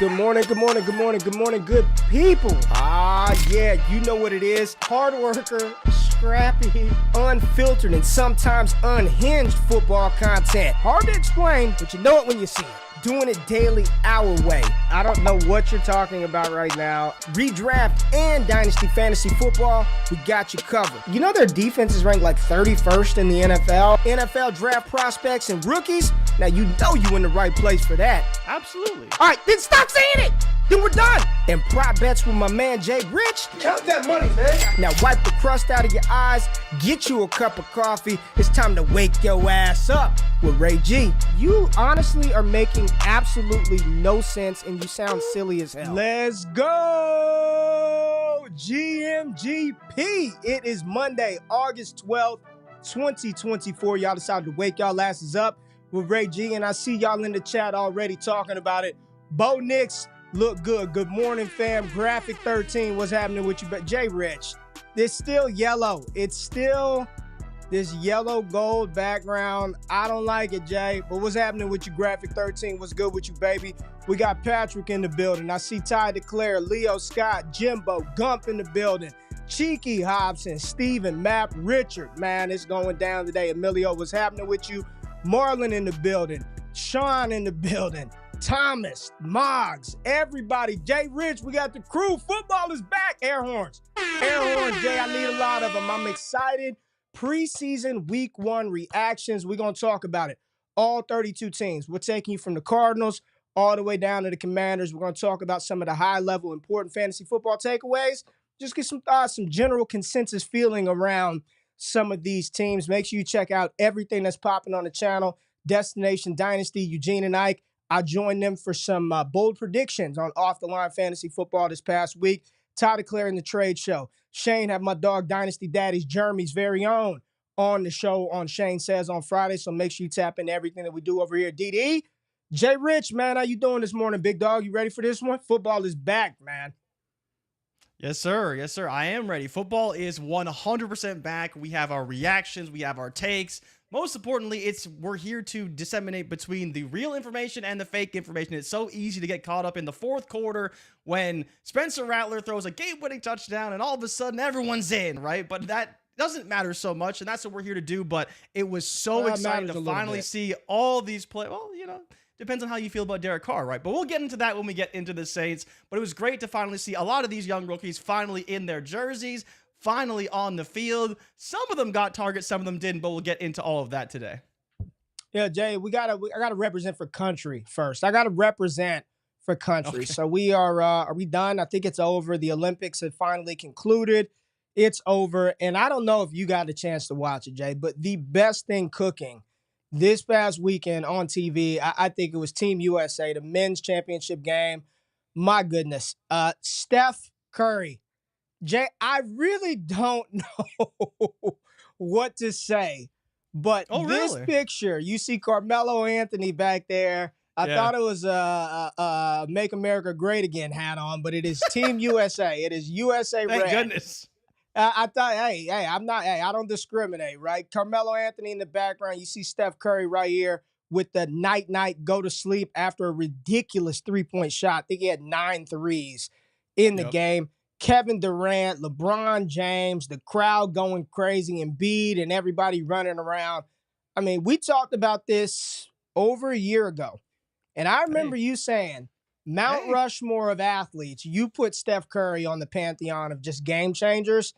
Good morning, good morning, good morning, good morning, good people. Yeah, you know what it is. Hard worker, scrappy, unfiltered, and sometimes unhinged football content. Hard to explain, but you know it when you see it. Doing it daily our way. I don't know what you're talking about right now. Redraft and Dynasty Fantasy Football, we got you covered. You know their defense is ranked like 31st in the NFL? NFL draft prospects and rookies? Now you know you in the right place for that. Absolutely. All right, then stop saying it. Then we're done. And prop bets with my man Jay Rich. Count that money, man. Now wipe the crust out of your eyes. Get you a cup of coffee. It's time to wake your ass up with Ray G. You honestly are making absolutely no sense and you sound silly as hell. Let's go. GMGP. It is Monday, August 12th, 2024. Y'all decided to wake y'all asses up with Ray G, and I see y'all in the chat already talking about it. Bo Nix, look good. Good morning, fam. Graphic 13, what's happening with you? But Jay Rich, it's still yellow. It's still this yellow gold background. I don't like it, Jay. But what's happening with you, Graphic 13? What's good with you, baby? We got Patrick in the building. I see Ty DeClaire, Leo Scott, Jimbo, Gump in the building. Cheeky Hobson, Steven, Map, Richard. Man, it's going down today. Emilio, what's happening with you? Marlon in the building. Sean in the building. Thomas, Moggs, everybody. Jay Rich, we got the crew. Football is back. Air horns. Air horns, Jay. I need a lot of them. I'm excited. Preseason week 1 reactions. We're going to talk about it. All 32 teams. We're taking you from the Cardinals all the way down to the Commanders. We're going to talk about some of the high-level important fantasy football takeaways. Just get some thoughts, some general consensus feeling around some of these teams. Make sure you check out everything that's popping on the channel. Destination Dynasty, Eugene and Ike. I joined them for some bold predictions on Off the Line Fantasy Football this past week. Ty DeClaire in the Trade Show. Shane had my dog Dynasty Daddy's Jeremy's very own on the show on Shane Says on Friday. So make sure you tap into everything that we do over here. DD, Jay Rich, man, how you doing this morning, big dog? You ready for this one? Football is back, man. Yes, sir. Yes, sir. I am ready. Football is 100% back. We have our reactions. We have our takes. Most importantly, we're here to disseminate between the real information and the fake information. It's so easy to get caught up in the fourth quarter when Spencer Rattler throws a game-winning touchdown and all of a sudden everyone's in, right? But that doesn't matter so much, and that's what we're here to do. But it was so exciting to finally see all these play. Well, you know, depends on how you feel about Derek Carr, right? But we'll get into that when we get into the Saints. But it was great to finally see a lot of these young rookies finally in their jerseys, finally on the field. Some of them got targets, some of them didn't, but we'll get into all of that today. Yeah, Jay, I gotta represent for country first. I gotta represent for country. Okay. So we are we done? I think it's over. The Olympics have finally concluded. It's over. And I don't know if you got a chance to watch it, Jay, but the best thing cooking this past weekend on TV, I think it was Team USA, the men's championship game. My goodness. Steph Curry. Jay, I really don't know what to say, but this picture, you see Carmelo Anthony back there. I thought it was a Make America Great Again hat on, but it is Team USA. It is USA Red. Thank goodness. I thought, I don't discriminate, right? Carmelo Anthony in the background. You see Steph Curry right here with the night, go to sleep after a ridiculous three-point shot. I think he had 9 threes in the game. Kevin Durant, LeBron James, the crowd going crazy, Embiid and everybody running around. I mean, we talked about this over a year ago. And I remember you saying, Mount Rushmore of athletes, you put Steph Curry on the pantheon of just game changers.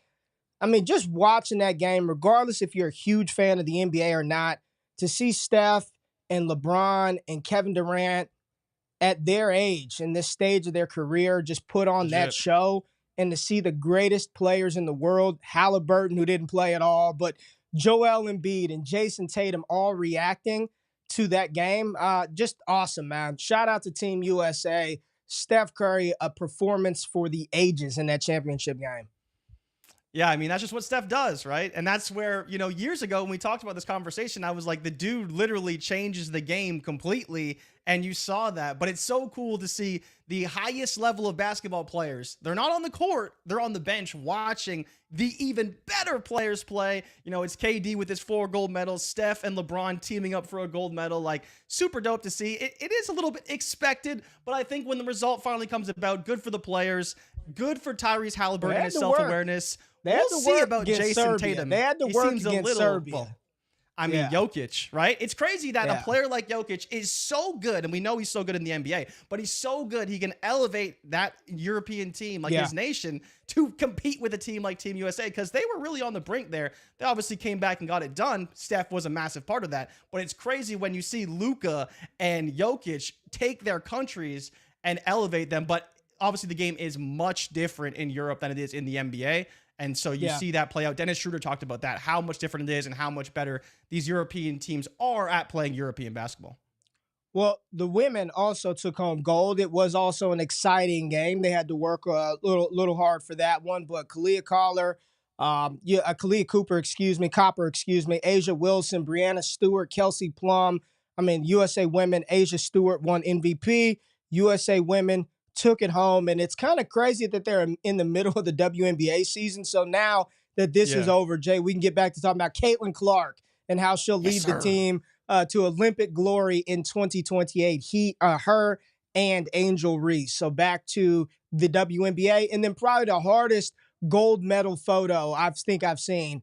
I mean, just watching that game, regardless if you're a huge fan of the NBA or not, to see Steph and LeBron and Kevin Durant at their age and this stage of their career just put on that show, and to see the greatest players in the world, Halliburton, who didn't play at all, but Joel Embiid and Jason Tatum all reacting to that game. Just awesome, man. Shout out to Team USA. Steph Curry, a performance for the ages in that championship game. Yeah, I mean, that's just what Steph does, right? And that's where, years ago when we talked about this conversation, I was like, the dude literally changes the game completely. And you saw that. But it's so cool to see the highest level of basketball players. They're not on the court, they're on the bench watching the even better players play. It's KD with his 4 gold medals, Steph and LeBron teaming up for a gold medal. Like, super dope to see. It is a little bit expected, but I think when the result finally comes about, good for the players, good for Tyrese Halliburton and his self-awareness. We'll see about Jason Tatum. They had to work against Serbia. Well, Jokic, right? It's crazy that a player like Jokic is so good, and we know he's so good in the NBA, but he's so good he can elevate that European team, like his nation, to compete with a team like Team USA, because they were really on the brink there. They obviously came back and got it done. Steph was a massive part of that, but it's crazy when you see Luka and Jokic take their countries and elevate them, but obviously the game is much different in Europe than it is in the NBA. And so you see that play out. Dennis Schroeder talked about that, how much different it is and how much better these European teams are at playing European basketball. Well, the women also took home gold. It was also an exciting game. They had to work a little hard for that one, but Kalia Copper, Asia Wilson, Brianna Stewart, Kelsey Plum. USA women, Asia Stewart won MVP. USA women took it home, and it's kind of crazy that they're in the middle of the WNBA season. So now that this is over, Jay, we can get back to talking about Caitlin Clark and how she'll lead the team to Olympic glory in 2028. Her and Angel Reese. So back to the WNBA, and then probably the hardest gold medal photo I think I've seen.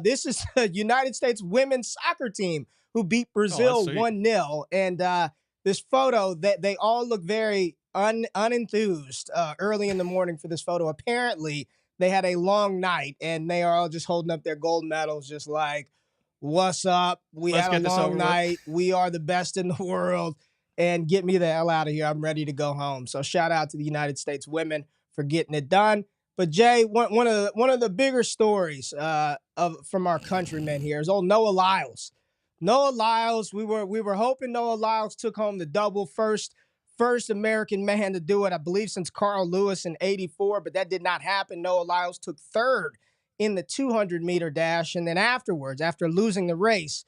This is the United States women's soccer team who beat Brazil 1-0, and this photo that they all look very unenthused early in the morning for this photo. Apparently, they had a long night, and they are all just holding up their gold medals, just like, what's up? Let's had a long night. We are the best in the world, and get me the hell out of here. I'm ready to go home. So shout out to the United States women for getting it done. But Jay, one of the bigger stories from our countrymen here is old Noah Lyles. Noah Lyles, we were hoping Noah Lyles took home the double, first American man to do it, I believe, since Carl Lewis in '84, but that did not happen. Noah Lyles took third in the 200-meter dash, and then afterwards, after losing the race,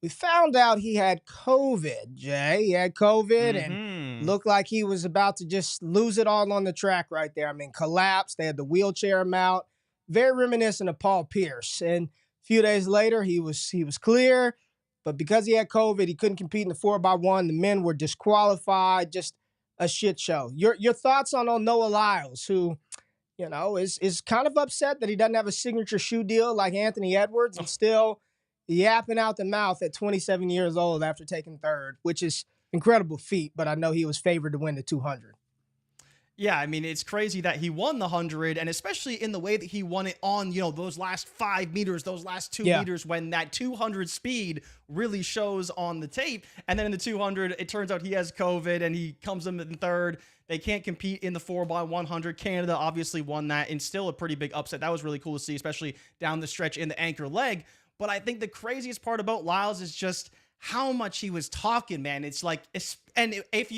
we found out he had COVID, Jay. He had COVID and looked like he was about to just lose it all on the track right there. Collapsed. They had to wheelchair him out. Very reminiscent of Paul Pierce. And a few days later, he was clear. But because he had COVID, he couldn't compete in the 4x1. The men were disqualified. Just a shit show. Your thoughts on Noah Lyles, who, is kind of upset that he doesn't have a signature shoe deal like Anthony Edwards, and still yapping out the mouth at 27 years old after taking third, which is incredible feat. But I know he was favored to win the 200. Yeah, it's crazy that he won the 100, and especially in the way that he won it on, those last 5 meters, those last 2 meters, when that 200 speed really shows on the tape. And then in the 200, it turns out he has COVID, and he comes in third. They can't compete in the 4x100. Canada obviously won that, and still a pretty big upset. That was really cool to see, especially down the stretch in the anchor leg. But I think the craziest part about Lyles is just how much he was talking, man. It's like, and if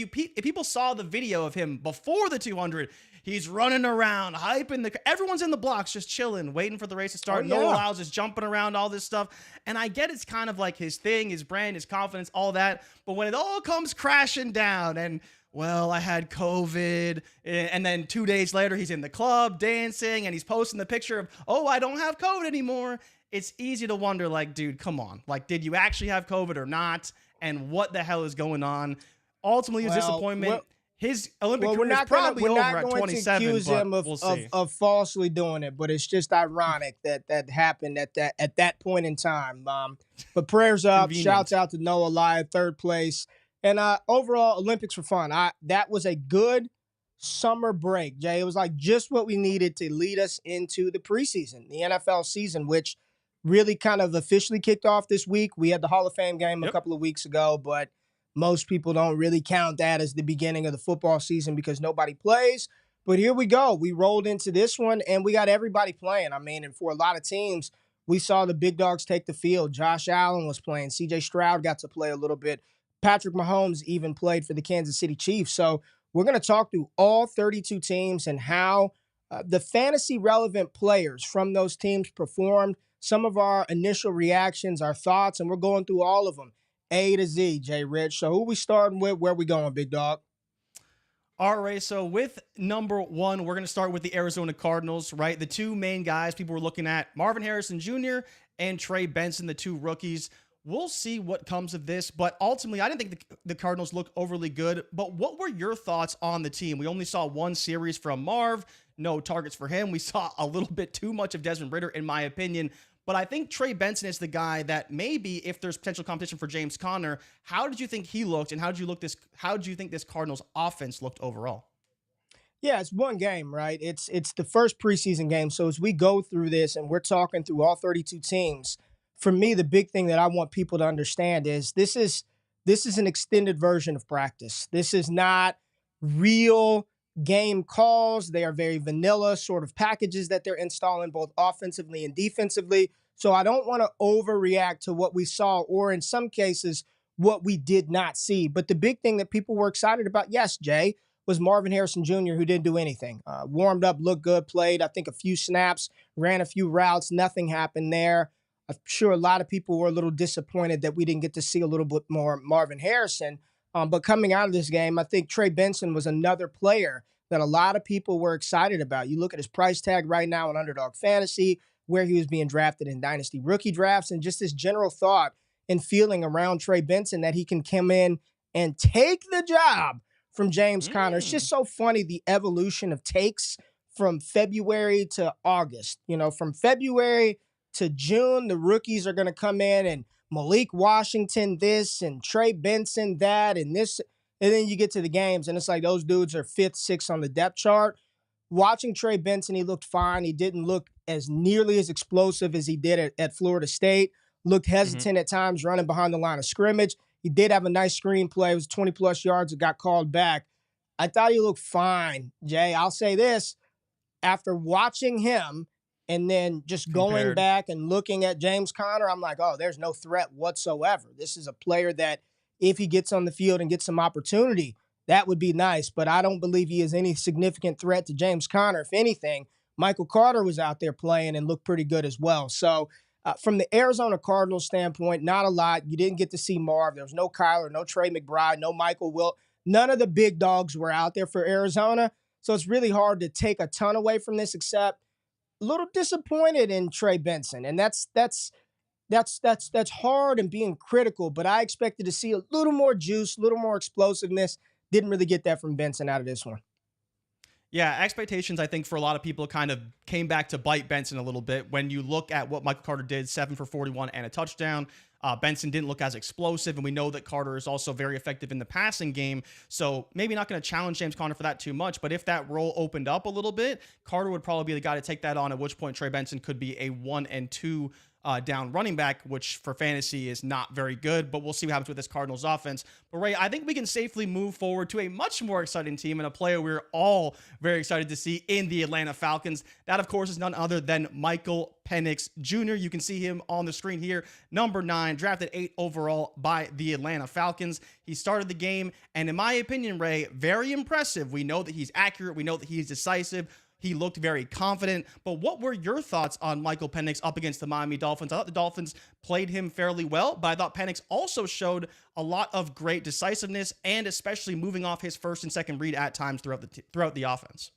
people saw the video of him before the 200, he's running around, hyping everyone's in the blocks, just chilling, waiting for the race to start. Noah Lyles is jumping around, all this stuff. And I get it's kind of like his thing, his brand, his confidence, all that. But when it all comes crashing down and, well, I had COVID, and then 2 days later, he's in the club dancing, and he's posting the picture of, oh, I don't have COVID anymore. It's easy to wonder, like, dude, come on. Like, did you actually have COVID or not? And what the hell is going on? Ultimately, his disappointment. His Olympic career is probably over at 27, but we'll see. Of falsely doing it, but it's just ironic that happened at that point in time. But prayers up. Shouts out to Noah Lyles, third place. And overall, Olympics were fun. That was a good summer break, Jay. It was like just what we needed to lead us into the preseason, the NFL season, which really kind of officially kicked off this week. We had the Hall of Fame game a couple of weeks ago, but most people don't really count that as the beginning of the football season because nobody plays. But here we go. We rolled into this one, and we got everybody playing. And for a lot of teams, we saw the big dogs take the field. Josh Allen was playing. C.J. Stroud got to play a little bit. Patrick Mahomes even played for the Kansas City Chiefs. So we're going to talk through all 32 teams and how the fantasy relevant players from those teams performed. Some of our initial reactions, our thoughts, and we're going through all of them, A to Z, Jay Rich. So who we starting with? Where we going, big dog? All right, so with number one, we're going to start with the Arizona Cardinals, right? The two main guys people were looking at, Marvin Harrison Jr. and Trey Benson, the two rookies. We'll see what comes of this, but ultimately, I didn't think the Cardinals looked overly good. But what were your thoughts on the team? We only saw one series from Marv, no targets for him. We saw a little bit too much of Desmond Ridder, in my opinion. But I think Trey Benson is the guy that maybe if there's potential competition for James Conner, how did you think he looked, and how do you think this Cardinals offense looked overall? Yeah, it's one game, right? It's the first preseason game. So as we go through this and we're talking through all 32 teams, for me, the big thing that I want people to understand is this is an extended version of practice. This is not real game calls. They are very vanilla sort of packages that they're installing both offensively and defensively. So I don't want to overreact to what we saw, or in some cases, what we did not see. But the big thing that people were excited about, yes, Jay, was Marvin Harrison Jr., who didn't do anything. Warmed up, looked good, played, I think, a few snaps, ran a few routes. Nothing happened there. I'm sure a lot of people were a little disappointed that we didn't get to see a little bit more Marvin Harrison. But coming out of this game, I think Trey Benson was another player that a lot of people were excited about. You look at his price tag right now in Underdog Fantasy, where he was being drafted in Dynasty rookie drafts, and just this general thought and feeling around Trey Benson that he can come in and take the job from James Conner. It's just so funny, the evolution of takes from February to August. You know, from February to June, the rookies are going to come in and Malik Washington this and Trey Benson that and this. And then you get to the games and it's like those dudes are fifth, sixth on the depth chart. Watching Trey Benson, he looked fine. He didn't look as nearly as explosive as he did at Florida State. Looked hesitant at times running behind the line of scrimmage. He did have a nice screen play. It was 20-plus yards that got called back. I thought he looked fine, Jay. I'll say this. After watching him and then just going back and looking at James Conner, I'm like, oh, there's no threat whatsoever. This is a player that if he gets on the field and gets some opportunity, that would be nice. But I don't believe he is any significant threat to James Conner. If anything, Michael Carter was out there playing and looked pretty good as well. So from the Arizona Cardinals standpoint, not a lot. You didn't get to see Marv. There was no Kyler, no Trey McBride, no Michael Wilt. None of the big dogs were out there for Arizona. So it's really hard to take a ton away from this, except a little disappointed in Trey Benson. And that's hard and being critical, but I expected to see a little more juice, a little more explosiveness. Didn't really get that from Benson out of this one. Yeah, expectations, I think, for a lot of people kind of came back to bite Benson a little bit. When you look at what Michael Carter did, 7 for 41 and a touchdown, Benson didn't look as explosive, and we know that Carter is also very effective in the passing game, so maybe not going to challenge James Conner for that too much, but if that role opened up a little bit, Carter would probably be the guy to take that on, at which point Trey Benson could be a 1 and 2 down running back, which for fantasy is not very good, but we'll see what happens with this Cardinals offense. But Ray, I think we can safely move forward to a much more exciting team and a player we're all very excited to see in the Atlanta Falcons. That, of course, is none other than Michael Penix Jr. You can see him on the screen here, number 9, drafted 8 overall by the Atlanta Falcons. He started the game, and in my opinion, Ray, very impressive. We know that he's accurate. We know that he's decisive. He looked very confident. But what were your thoughts on Michael Penix up against the Miami Dolphins? I thought the Dolphins played him fairly well, but I thought Penix also showed a lot of great decisiveness and especially moving off his first and second read at times throughout the offense.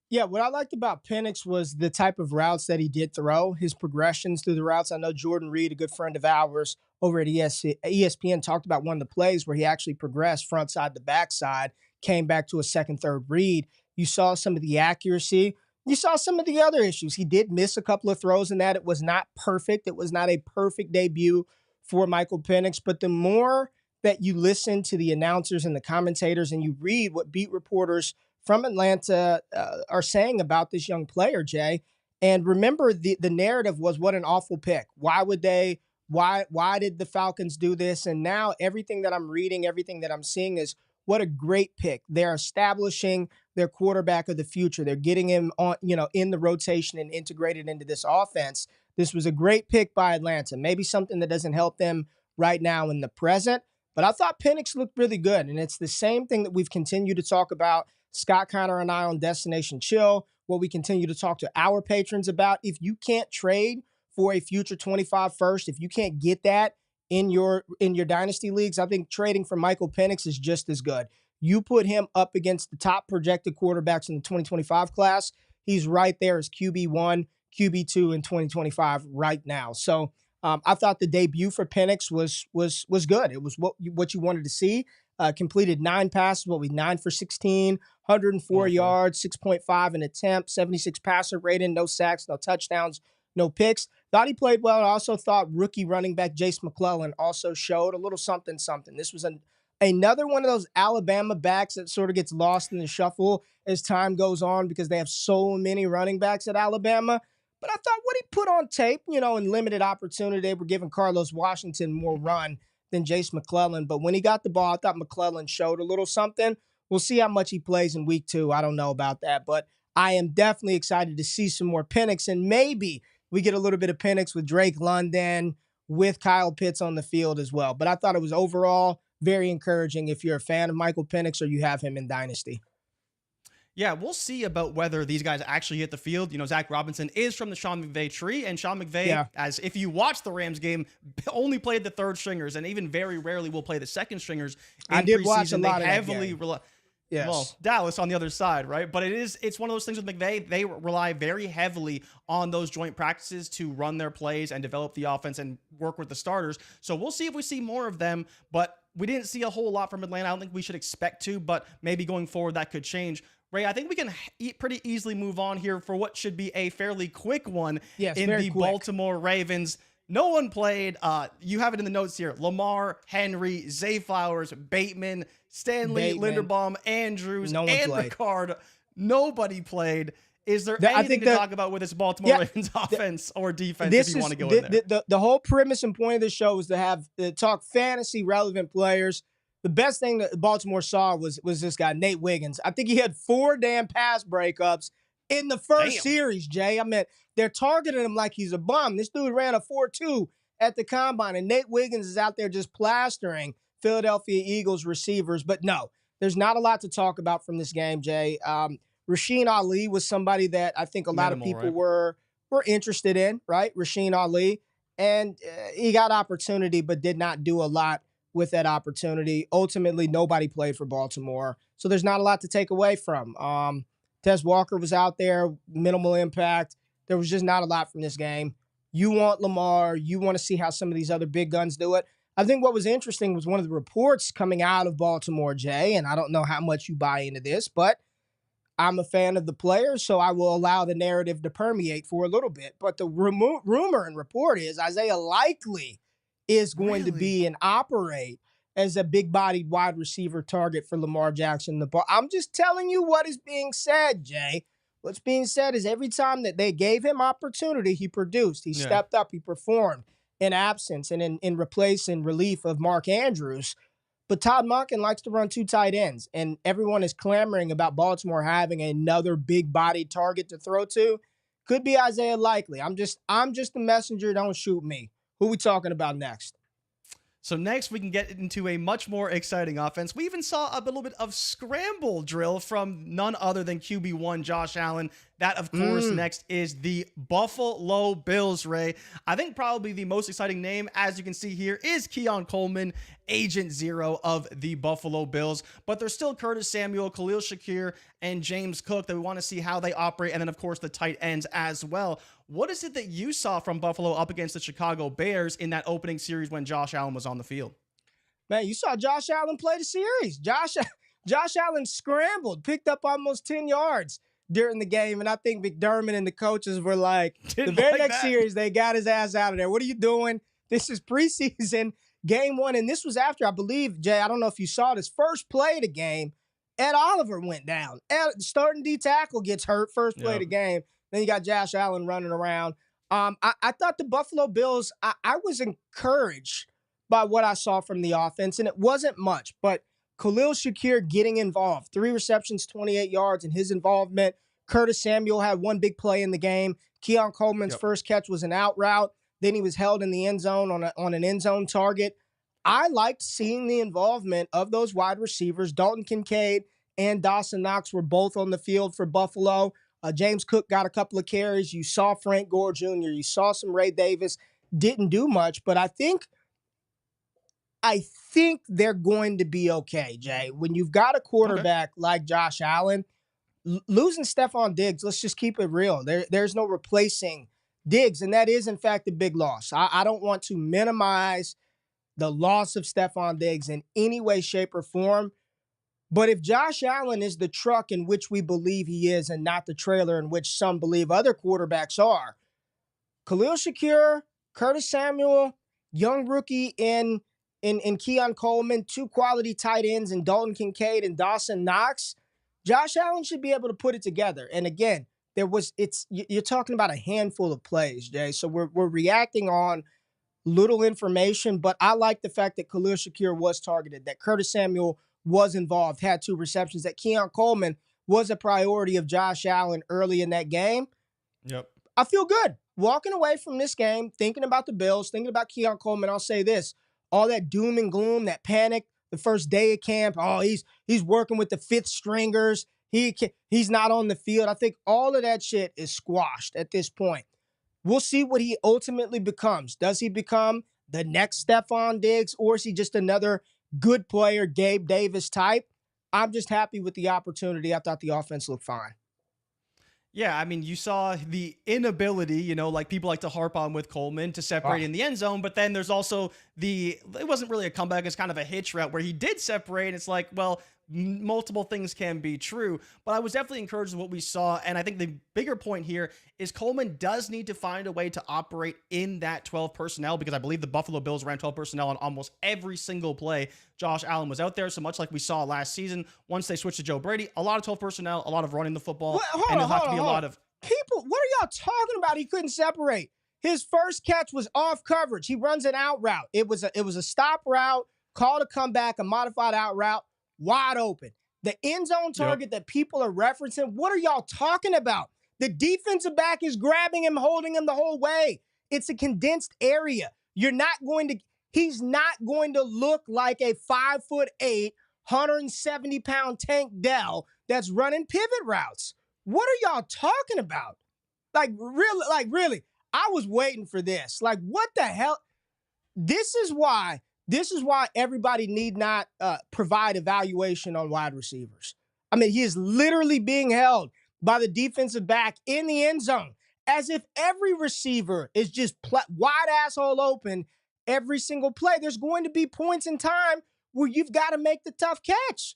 Yeah, what I liked about Penix was the type of routes that he did throw, his progressions through the routes. I know Jordan Reed, a good friend of ours over at ESPN, talked about one of the plays where he actually progressed front side to back side, came back to a second, third read. You saw some of the accuracy. You saw some of the other issues. He did miss a couple of throws in that. It was not perfect. It was not a perfect debut for Michael Penix. But the more that you listen to the announcers and the commentators and you read what beat reporters from Atlanta are saying about this young player, Jay, and remember the narrative was what an awful pick. Why would they? Why did the Falcons do this? And now everything that I'm reading, everything that I'm seeing is what a great pick. They're establishing their quarterback of the future. They're getting him on, in the rotation and integrated into this offense. This was a great pick by Atlanta. Maybe something that doesn't help them right now in the present, but I thought Penix looked really good. And it's the same thing that we've continued to talk about. Scott Connor and I on Destination Chill. what we continue to talk to our patrons about. If you can't trade for a future 25 first, if you can't get that in your dynasty leagues, I think trading for Michael Penix is just as good. You put him up against the top projected quarterbacks in the 2025 class, he's right there as QB1, QB2 in 2025 right now. So I thought the debut for Penix was good. It was what you wanted to see. Completed 9 passes, 9 for 16, 104 yards, 6.5 an attempt, 76 passer rating, no sacks, no touchdowns, no picks. Thought he played well. I also thought rookie running back Jace McClellan also showed a little something. This was another one of those Alabama backs that sort of gets lost in the shuffle as time goes on because they have so many running backs at Alabama. But I thought what he put on tape, in limited opportunity, they were giving Carlos Washington more run than Jace McClellan. But when he got the ball, I thought McClellan showed a little something. We'll see how much he plays in week 2. I don't know about that. But I am definitely excited to see some more Penix. And maybe we get a little bit of Penix with Drake London, with Kyle Pitts on the field as well. But I thought it was overall very encouraging if you're a fan of Michael Penix or you have him in Dynasty. Yeah, we'll see about whether these guys actually hit the field. Zach Robinson is from the Sean McVay tree, and Sean McVay, as if you watch the Rams game, only played the third stringers, and even very rarely will play the second stringers. I did watch a lot of that game. Yes. Well, Dallas on the other side, right? But it's one of those things with McVay. They rely very heavily on those joint practices to run their plays and develop the offense and work with the starters. So we'll see if we see more of them, but we didn't see a whole lot from Atlanta. I don't think we should expect to, but maybe going forward that could change. Ray, I think we can pretty easily move on here for what should be a fairly quick one in the Baltimore Ravens. No one played. You have it in the notes here. Lamar, Henry, Zay Flowers, Bateman, Stanley, Linderbaum, Andrews, and Ricard. Nobody played. Is there anything to talk about with this Baltimore Ravens offense or defense if you want to go in there? The whole premise and point of the show was to talk fantasy relevant players. The best thing that Baltimore saw was this guy, Nate Wiggins. I think he had 4 damn pass breakups in the first series, Jay. I mean, they're targeting him like he's a bum. This dude ran a 4.2 at the combine, and Nate Wiggins is out there just plastering Philadelphia Eagles receivers. But no, there's not a lot to talk about from this game, Jay. Rasheen Ali was somebody that I think a lot of people were interested in, right? Rasheen Ali. And he got opportunity but did not do a lot with that opportunity. Ultimately, nobody played for Baltimore. So there's not a lot to take away from. Tez Walker was out there, minimal impact. There was just not a lot from this game. You want Lamar. You want to see how some of these other big guns do it. I think what was interesting was one of the reports coming out of Baltimore, Jay, and I don't know how much you buy into this, but I'm a fan of the players, so I will allow the narrative to permeate for a little bit. But the rumor and report is Isaiah Likely is going to be and operate as a big-bodied wide receiver target for Lamar Jackson. I'm just telling you what is being said, Jay. What's being said is every time that they gave him opportunity, he produced. He stepped up. He performed in absence and in replace and relief of Mark Andrews. But Todd Monken likes to run 2 tight ends, and everyone is clamoring about Baltimore having another big-bodied target to throw to. Could be Isaiah Likely. I'm just the messenger. Don't shoot me. Who are we talking about next? So next, we can get into a much more exciting offense. We even saw a little bit of scramble drill from none other than QB1 Josh Allen. That, of course, next is the Buffalo Bills, Ray. I think probably the most exciting name, as you can see here, is Keon Coleman, Agent Zero of the Buffalo Bills. But there's still Curtis Samuel, Khalil Shakir, and James Cook that we want to see how they operate. And then, of course, the tight ends as well. What is it that you saw from Buffalo up against the Chicago Bears in that opening series when Josh Allen was on the field? Man, you saw Josh Allen play the series. Josh Allen scrambled, picked up almost 10 yards during the game, and I think McDermott and the coaches were like, the very next series, they got his ass out of there. What are you doing? This is preseason, game 1, and this was after, I believe, Jay, I don't know if you saw this, first play of the game, Ed Oliver went down. Starting D tackle gets hurt, first play of the game. Then you got Josh Allen running around. I thought the Buffalo Bills, I was encouraged by what I saw from the offense, and it wasn't much, but Khalil Shakir getting involved. 3 receptions, 28 yards in his involvement. Curtis Samuel had 1 big play in the game. Keon Coleman's first catch was an out route. Then he was held in the end zone on an end zone target. I liked seeing the involvement of those wide receivers. Dalton Kincaid and Dawson Knox were both on the field for Buffalo. James Cook got a couple of carries. You saw Frank Gore Jr. You saw some Ray Davis. Didn't do much, but I think they're going to be okay, Jay. When you've got a quarterback like Josh Allen, losing Stephon Diggs, let's just keep it real. There's no replacing Diggs, and that is, in fact, a big loss. I don't want to minimize the loss of Stephon Diggs in any way, shape, or form. But if Josh Allen is the truck in which we believe he is and not the trailer in which some believe other quarterbacks are, Khalil Shakir, Curtis Samuel, young rookie in Keon Coleman, 2 quality tight ends in Dalton Kincaid and Dawson Knox, Josh Allen should be able to put it together. And again, you're talking about a handful of plays, Jay. So we're reacting on little information, but I like the fact that Khalil Shakir was targeted, that Curtis Samuel was involved, had 2 receptions, that Keon Coleman was a priority of Josh Allen early in that game. Yep. I feel good walking away from this game, thinking about the Bills, thinking about Keon Coleman. I'll say this, all that doom and gloom, that panic, the first day of camp, he's working with the 5th stringers. He's not on the field. I think all of that shit is squashed at this point. We'll see what he ultimately becomes. Does he become the next Stephon Diggs, or is he just another good player, Gabe Davis type? I'm just happy with the opportunity. I thought the offense looked fine. Yeah, I mean, you saw the inability, like people like to harp on with Coleman, to separate in the end zone, but then there's also it wasn't really a comeback, it's kind of a hitch route where he did separate. It's like, well, multiple things can be true, but I was definitely encouraged with what we saw. And I think the bigger point here is Coleman does need to find a way to operate in that 12 personnel, because I believe the Buffalo Bills ran 12 personnel on almost every single play Josh Allen was out there. So much like we saw last season, once they switched to Joe Brady, a lot of 12 personnel, a lot of running the football. And it'll have to be a lot of people. What are y'all talking about? He couldn't separate. His first catch was off coverage. He runs an out route. It was a stop route, called a comeback, a modified out route. Wide open. The end zone target that people are referencing, what are y'all talking about? The defensive back is grabbing him, holding him the whole way. It's a condensed area. He's not going to look like a 5'8", 170-pound Tank Dell that's running pivot routes. What are y'all talking about? Really, I was waiting for this. Like, what the hell? This is why everybody need not provide evaluation on wide receivers. I mean, he is literally being held by the defensive back in the end zone as if every receiver is just wide asshole open every single play. There's going to be points in time where you've got to make the tough catch.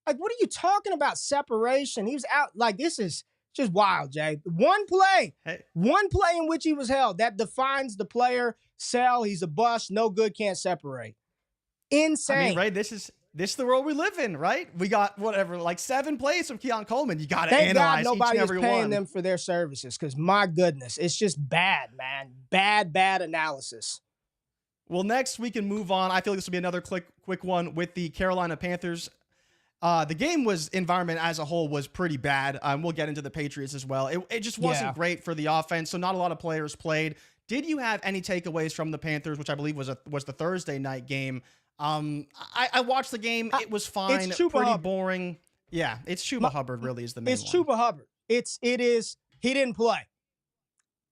Like, what are you talking about? Separation. He was out. Like, this is just wild, Jay. One play in which he was held, that defines the player. Sell, he's a bust, no good, can't separate. Insane. I mean, right? This is the world we live in, right? We got 7 plays from Keon Coleman. You got to analyze each and every one. Nobody's paying them for their services, because my goodness, it's just bad, man. Bad analysis. Well, next we can move on. I feel like this will be another quick one with the Carolina Panthers. The game environment as a whole was pretty bad. We'll get into the Patriots as well. It just wasn't great for the offense, so not a lot of players played. Did you have any takeaways from the Panthers, which I believe was the Thursday night game? I watched the game. It was fine. It's Chuba pretty Hubbard. Boring. Yeah, it's Chuba Hubbard really is the main one. It's Chuba Hubbard. He didn't play.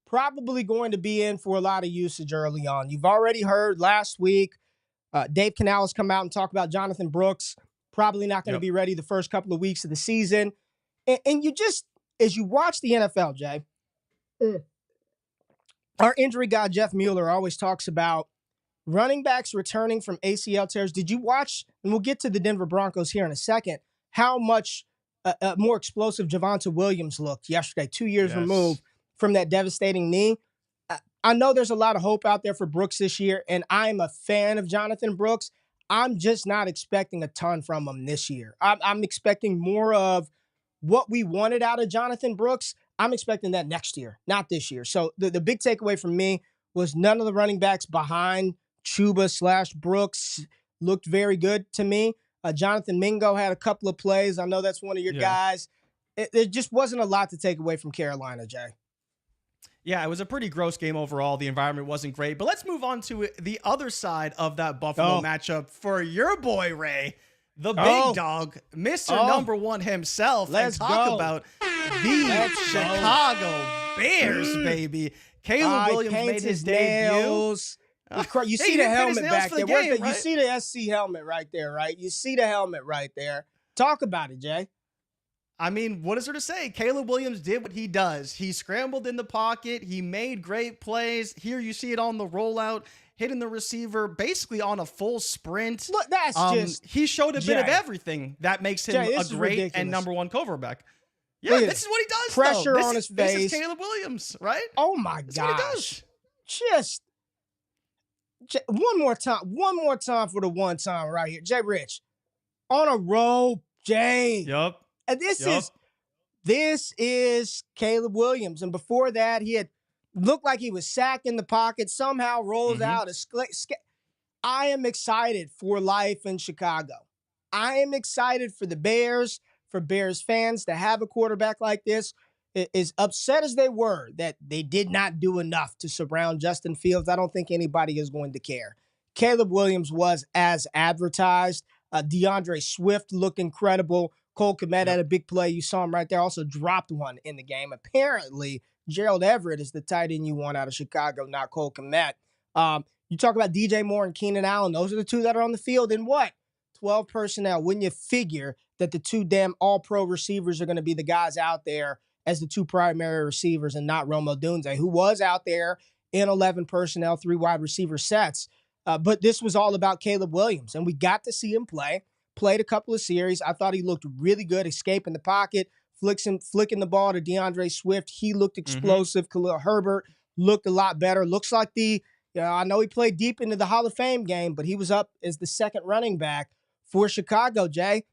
Probably going to be in for a lot of usage early on. You've already heard last week, Dave Canales come out and talk about Jonathan Brooks. Probably not going to be ready the first couple of weeks of the season. And you just, as you watch the NFL, Jay, our injury guy, Jeff Mueller, always talks about running backs returning from ACL tears. Did you watch, and we'll get to the Denver Broncos here in a second, how much more explosive Javonte Williams looked yesterday, 2 years removed from that devastating knee? I know there's a lot of hope out there for Brooks this year, and I'm a fan of Jonathan Brooks. I'm just not expecting a ton from him this year. I'm expecting more of what we wanted out of Jonathan Brooks. I'm expecting that next year, not this year. So the big takeaway from me was none of the running backs behind Chuba/Brooks looked very good to me. Jonathan Mingo had a couple of plays. I know that's one of your guys. It just wasn't a lot to take away from Carolina, Jay. Yeah, it was a pretty gross game overall. The environment wasn't great. But let's move on to the other side of that Buffalo matchup for your boy, Ray. the big dog, Mr. Number One himself, and talk about the Chicago Bears, baby. Caleb Williams made his debut. You see the helmet back there. You see the SC helmet right there, right? You see the helmet right there. Talk about it, Jay. I mean, what is there to say? Caleb Williams did what he does. He scrambled in the pocket. He made great plays. Here you see it on the rollout, hitting the receiver basically on a full sprint. Look, he showed a bit of everything that makes him a great and number one quarterback. Yeah, this is what he does. Pressure on his face. This is Caleb Williams, right? Oh my gosh. Just one more time for the one time right here. Jay Rich, on a roll, Jay. Yep. And this is Caleb Williams. And before that, he had looked like he was sacked in the pocket, somehow rolls out. I am excited for life in Chicago. I am excited for the Bears, for Bears fans to have a quarterback like this. As upset as they were that they did not do enough to surround Justin Fields, I don't think anybody is going to care. Caleb Williams was as advertised. DeAndre Swift looked incredible. Cole Kmet had a big play. You saw him right there. Also dropped one in the game. Apparently, Gerald Everett is the tight end you want out of Chicago, not Cole Kmet. You talk about DJ Moore and Keenan Allen. Those are the two that are on the field. And what? 12 personnel. Wouldn't you figure that the two damn all-pro receivers are going to be the guys out there as the two primary receivers and not Rome Odunze, who was out there in 11 personnel, 3 wide receiver sets. But this was all about Caleb Williams, and we got to see him play. Played a couple of series. I thought he looked really good, escaping the pocket, flicking the ball to DeAndre Swift. He looked explosive. Khalil Herbert looked a lot better. Looks like I know he played deep into the Hall of Fame game, but he was up as the second running back for Chicago, Jay.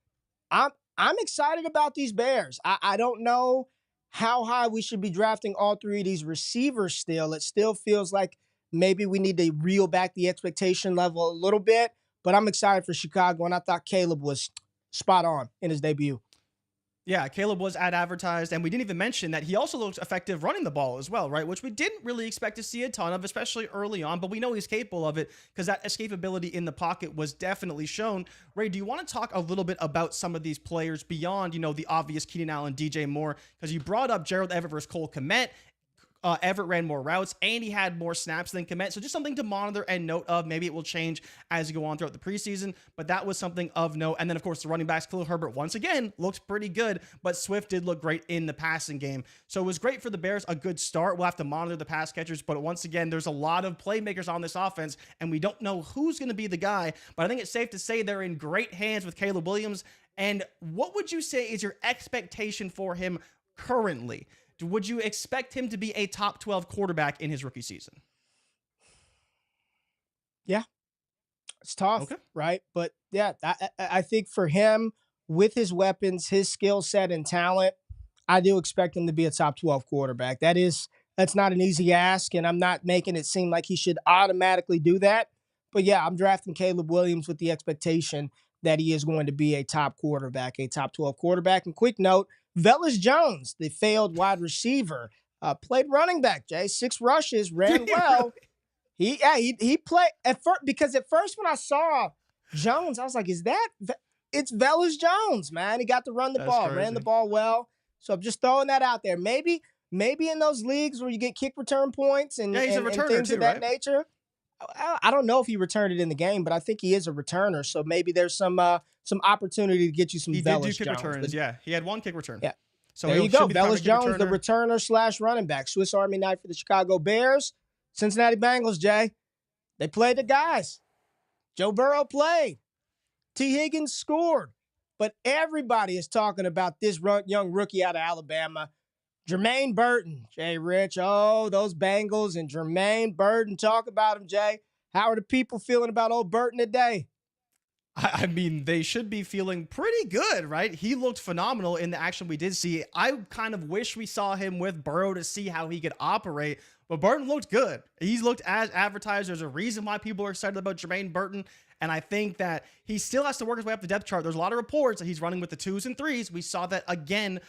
I'm excited about these Bears. I don't know how high we should be drafting all 3 of these receivers still. It still feels like maybe we need to reel back the expectation level a little bit, but I'm excited for Chicago, and I thought Caleb was spot on in his debut. Yeah, Caleb was advertised, and we didn't even mention that he also looked effective running the ball as well, right? Which we didn't really expect to see a ton of, especially early on, but we know he's capable of it because that escapability in the pocket was definitely shown. Ray, do you want to talk a little bit about some of these players beyond, the obvious Keenan Allen, DJ Moore? Because you brought up Gerald Everett versus Cole Kmet. Everett ran more routes, and he had more snaps than Kmet. So just something to monitor and note of. Maybe it will change as you go on throughout the preseason, but that was something of note. And then, of course, the running backs, Khalil Herbert, once again, looked pretty good, but Swift did look great in the passing game. So it was great for the Bears, a good start. We'll have to monitor the pass catchers, but once again, there's a lot of playmakers on this offense, and we don't know who's going to be the guy, but I think it's safe to say they're in great hands with Caleb Williams. And what would you say is your expectation for him currently? Would you expect him to be a top 12 quarterback in his rookie season? Yeah. It's tough, right? But yeah, I think for him, with his weapons, his skill set and talent, I do expect him to be a top 12 quarterback. That's not an easy ask, and I'm not making it seem like he should automatically do that. But yeah, I'm drafting Caleb Williams with the expectation that he is going to be a top quarterback, a top 12 quarterback. And quick note, Velus Jones, the failed wide receiver, played running back, Jay. 6 rushes, ran well. He played at first, because at first when I saw Jones, I was like, it's Velus Jones, man. He got to run the ball, ran the ball well. So I'm just throwing that out there. Maybe in those leagues where you get kick return points and things of that nature. I don't know if he returned it in the game, but I think he is a returner. So maybe there's some opportunity to get you some Velus Jones. He did do kick returns, yeah. He had 1 kick return. Yeah. So there you go. Velus Jones, the returner / running back. Swiss Army knife for the Chicago Bears. Cincinnati Bengals, Jay. They played the guys. Joe Burrow played. T. Higgins scored. But everybody is talking about this young rookie out of Alabama, Jermaine Burton. Jay Rich, those Bengals and Jermaine Burton. Talk about him, Jay. How are the people feeling about old Burton today? I mean, they should be feeling pretty good, right? He looked phenomenal in the action we did see. I kind of wish we saw him with Burrow to see how he could operate, but Burton looked good. He's looked as advertised. There's a reason why people are excited about Jermaine Burton, and I think that he still has to work his way up the depth chart. There's a lot of reports that he's running with the 2s and 3s. We saw that again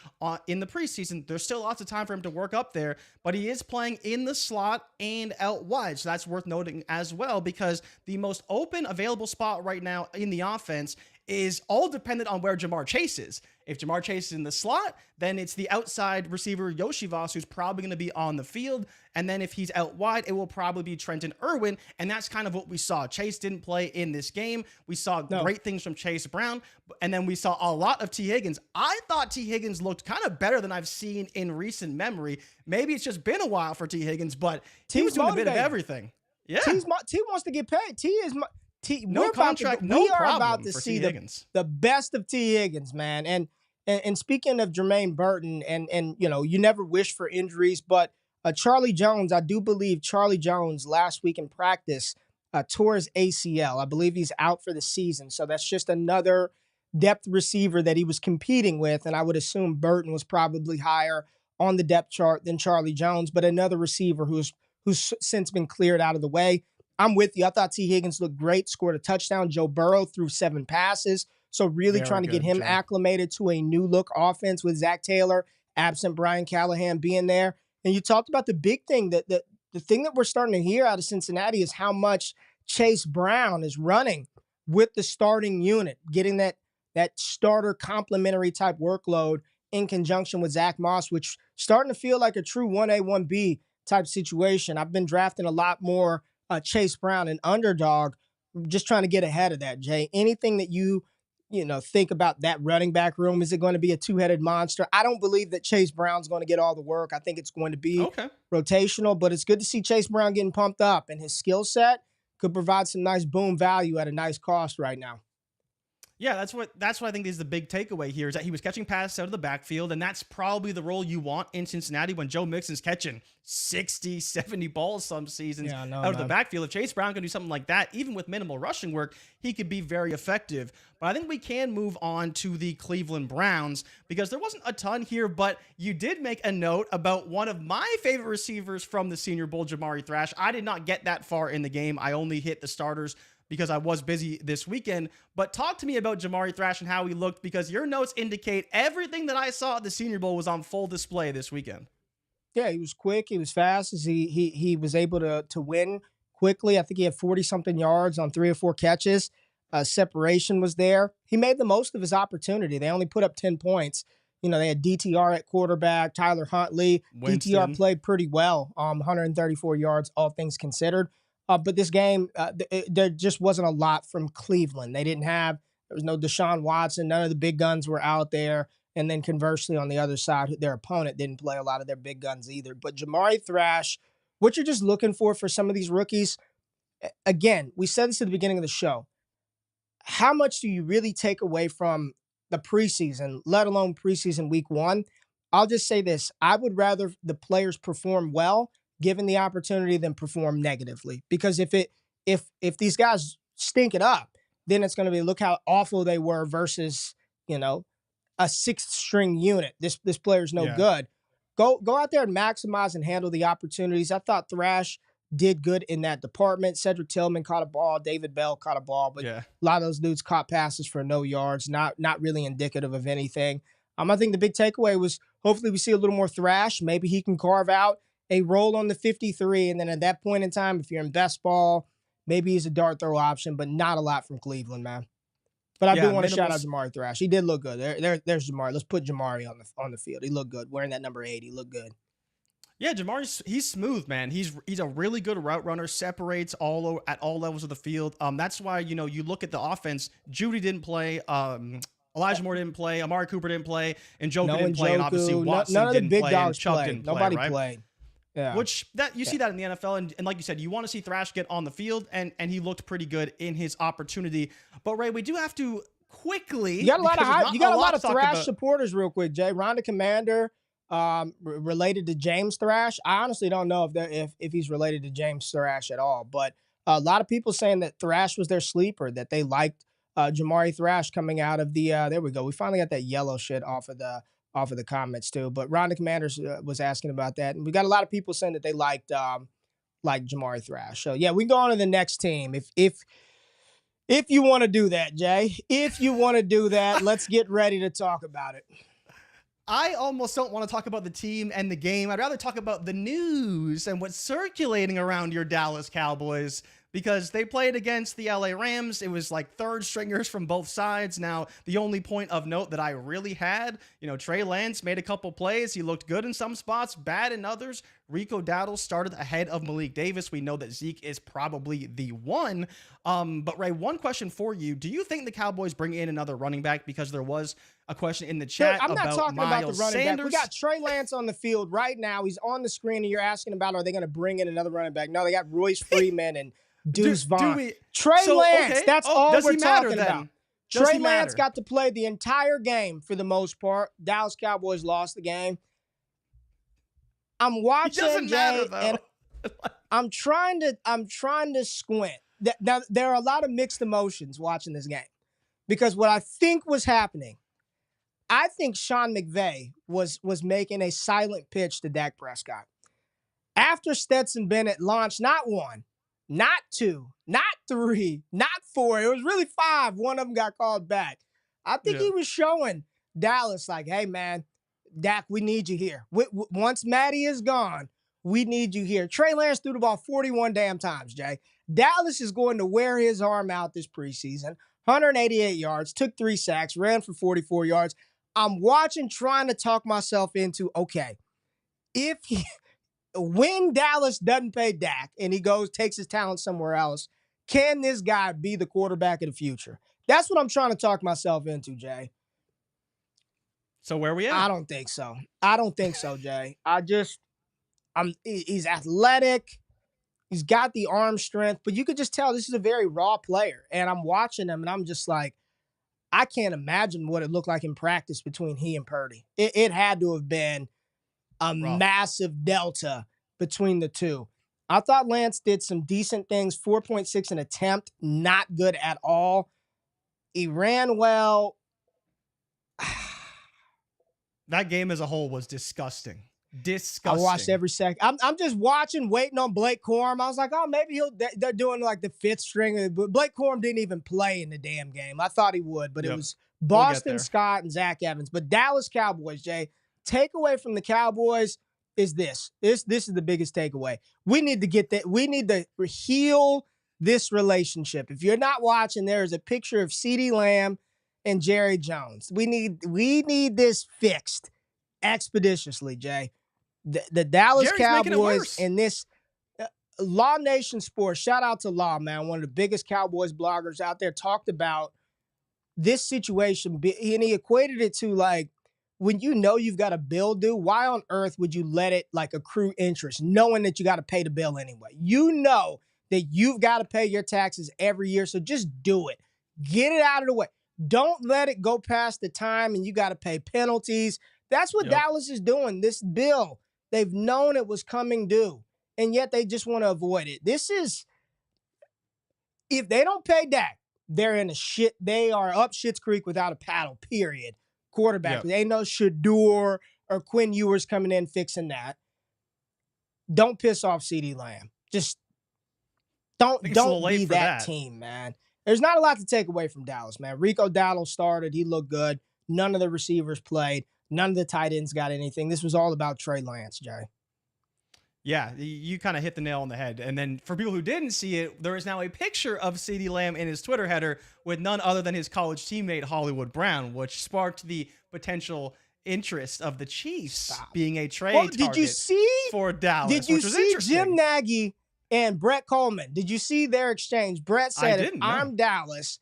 in the preseason. There's still lots of time for him to work up there, but he is playing in the slot and out wide. So that's worth noting as well, because the most open available spot right now in the offense is all dependent on where Jamar Chase is. If Jamar Chase is in the slot, then it's the outside receiver Yoshivas who's probably going to be on the field. And then if he's out wide, it will probably be Trenton Irwin. And that's kind of what we saw. Chase didn't play in this game. We saw great things from Chase Brown. And then we saw a lot of T. Higgins. I thought T. Higgins looked kind of better than I've seen in recent memory. Maybe it's just been a while for T. Higgins, but he was doing a bit of everything. Yeah. T wants to get paid. No contract, no problem. We are about to see the best of T. Higgins, man. And speaking of Jermaine Burton, and you never wish for injuries, but Charlie Jones, I do believe Charlie Jones last week in practice tore his ACL. I believe he's out for the season. So that's just another depth receiver that he was competing with. And I would assume Burton was probably higher on the depth chart than Charlie Jones, but another receiver who's since been cleared out of the way. I'm with you. I thought T. Higgins looked great, scored a touchdown. Joe Burrow threw 7 passes. So really trying to get him acclimated to a new look offense with Zach Taylor, absent Brian Callahan being there. And you talked about the big thing, that the thing that we're starting to hear out of Cincinnati is how much Chase Brown is running with the starting unit, getting that starter complementary type workload in conjunction with Zach Moss, which starting to feel like a true 1A, 1B type situation. I've been drafting a lot more Chase Brown and underdog, just trying to get ahead of that, Jay. Anything that you think about that running back room? Is it going to be a two-headed monster? I don't believe that Chase Brown's going to get all the work. I think it's going to be rotational, but it's good to see Chase Brown getting pumped up, and his skill set could provide some nice boom value at a nice cost right now. Yeah, that's what I think is the big takeaway here, is that he was catching passes out of the backfield, and that's probably the role you want in Cincinnati when Joe Mixon's catching 60, 70 balls some seasons out of the backfield. If Chase Brown can do something like that, even with minimal rushing work, he could be very effective. But I think we can move on to the Cleveland Browns, because there wasn't a ton here, but you did make a note about one of my favorite receivers from the Senior Bowl, Jamari Thrash. I did not get that far in the game. I only hit the starters because I was busy this weekend. But talk to me about Jamari Thrash and how he looked, because your notes indicate everything that I saw at the Senior Bowl was on full display this weekend. Yeah, he was quick. He was fast. He was able to win quickly. I think he had 40-something yards on 3 or 4 catches. Separation was there. He made the most of his opportunity. They only put up 10 points. They had DTR at quarterback, Tyler Huntley. Winston. DTR played pretty well, 134 yards, all things considered. But this game, there just wasn't a lot from Cleveland. There was no Deshaun Watson. None of the big guns were out there. And then conversely, on the other side, their opponent didn't play a lot of their big guns either. But Jamari Thrash, what you're just looking for some of these rookies, again, we said this at the beginning of the show. How much do you really take away from the preseason, let alone preseason week 1? I'll just say this. I would rather the players perform well given the opportunity than perform negatively. Because if these guys stink it up, then it's going to be, look how awful they were versus, a 6th string unit. This player's no good. Go out there and maximize and handle the opportunities. I thought Thrash did good in that department. Cedric Tillman caught a ball. David Bell caught a ball. But a lot of those dudes caught passes for no yards, not really indicative of anything. I think the big takeaway was hopefully we see a little more Thrash. Maybe he can carve out a role on the 53, and then at that point in time, if you're in best ball, maybe he's a dart throw option, but not a lot from Cleveland, man. But I do want to shout out Jamari Thrash. He did look good. There's Jamari. Let's put Jamari on the field. He looked good. Wearing that number 8, he looked good. Yeah, Jamari, he's smooth, man. He's a really good route runner, separates at all levels of the field. That's why, you look at the offense. Judy didn't play. Elijah Moore didn't play. Amari Cooper didn't play. And Njoku didn't play. And obviously Watson didn't play. And Chubb didn't play. Nobody right? played. Yeah. Which you see that in the NFL, and like you said, you want to see Thrash get on the field, and he looked pretty good in his opportunity. But Ray, we do have to quickly. You got a lot of Thrash supporters, real quick, Jay. Rhonda Commander, related to James Thrash. I honestly don't know if he's related to James Thrash at all, but a lot of people saying that Thrash was their sleeper, that they liked Jamari Thrash coming out of the. There we go. We finally got that yellow shit off of the comments too. But Rhonda Commanders was asking about that, and we got a lot of people saying that they liked Jamari Thrash. So yeah, we can go on to the next team if you want to do that, Jay. If you want to do that, let's get ready to talk about it. I almost don't want to talk about the team and the game. I'd rather talk about the news and what's circulating around your Dallas Cowboys. because they played against the LA Rams. It was like third stringers from both sides. Now, the only point of note that I really had, Trey Lance made a couple plays. He looked good in some spots, bad in others. Rico Dowdle started ahead of Malik Davis. We know that Zeke is probably the one. But Ray, one question for you. Do you think the Cowboys bring in another running back? Because there was a question in the chat I'm not about talking about the Miles running Sanders. back. We got Trey Lance on the field right now. He's on the screen, and you're asking about, are they going to bring in another running back? No, they got Royce Freeman and Deuce Vaughn. Trey Lance, okay. that's all does we're he matter, talking then? about. Does Trey he Lance matter? got to play the entire game for the most part. Dallas Cowboys lost the game. I'm watching, doesn't matter, Jay, though. and I'm trying to squint. Now, there are a lot of mixed emotions watching this game because what I think was happening, I think Sean McVay was making a silent pitch to Dak Prescott. After Stetson Bennett launched not one, not two, not three, not four, it was really five. One of them got called back. I think he was showing Dallas like, hey, man, Dak, we need you here. Once Matty is gone, we need you here. Trey Lance threw the ball 41 damn times, Jay. Dallas is going to wear his arm out this preseason. 188 yards, took 3 sacks, ran for 44 yards. I'm watching, trying to talk myself into, okay, when Dallas doesn't pay Dak and he takes his talent somewhere else, can this guy be the quarterback of the future? That's what I'm trying to talk myself into, Jay. So where are we at? I don't think so, Jay. He's athletic. He's got the arm strength, but you could just tell this is a very raw player. And I'm watching him and I'm just like, I can't imagine what it looked like in practice between he and Purdy. It had to have been a massive delta between the two. I thought Lance did some decent things, 4.6 an attempt, not good at all. He ran well. That game as a whole was disgusting. I watched every second. I'm just watching, waiting on Blake Corum. I was like, oh, maybe they're doing like the fifth string. But Blake Corum didn't even play in the damn game. I thought he would, but it was Boston Scott and Zach Evans. But Dallas Cowboys, Jay, takeaway from the Cowboys is this. This is the biggest takeaway. We need to get that. We need to heal this relationship. If you're not watching, there is a picture of CeeDee Lamb and Jerry Jones. We need this fixed expeditiously, Jay. The Dallas Cowboys and this Law Nation Sports, shout out to Law, man, one of the biggest Cowboys bloggers out there, talked about this situation, and he equated it to like, when you know you've got a bill due, why on earth would you let it like accrue interest, knowing that you got to pay the bill anyway? You know that you've got to pay your taxes every year, so just do it. Get it out of the way. Don't let it go past the time and you got to pay penalties. That's what Dallas is doing. This bill, they've known it was coming due, and yet they just want to avoid it. This is, if they don't pay Dak, they're in a shit. They are up Schitt's Creek without a paddle, period. Quarterback. They ain't no Shador or Quinn Ewers coming in fixing that. Don't piss off CeeDee Lamb. Just don't be that team, man. There's not a lot to take away from Dallas, man. Rico Dowdle started. He looked good. None of the receivers played. None of the tight ends got anything. This was all about Trey Lance, Jay. Yeah, you kind of hit the nail on the head. And then for people who didn't see it, there is now a picture of CeeDee Lamb in his Twitter header with none other than his college teammate Hollywood Brown, which sparked the potential interest of the Chiefs being a trade target for Dallas. Did you see Jim Nagy and Brett Coleman? Did you see their exchange? Brett said, if I'm Dallas,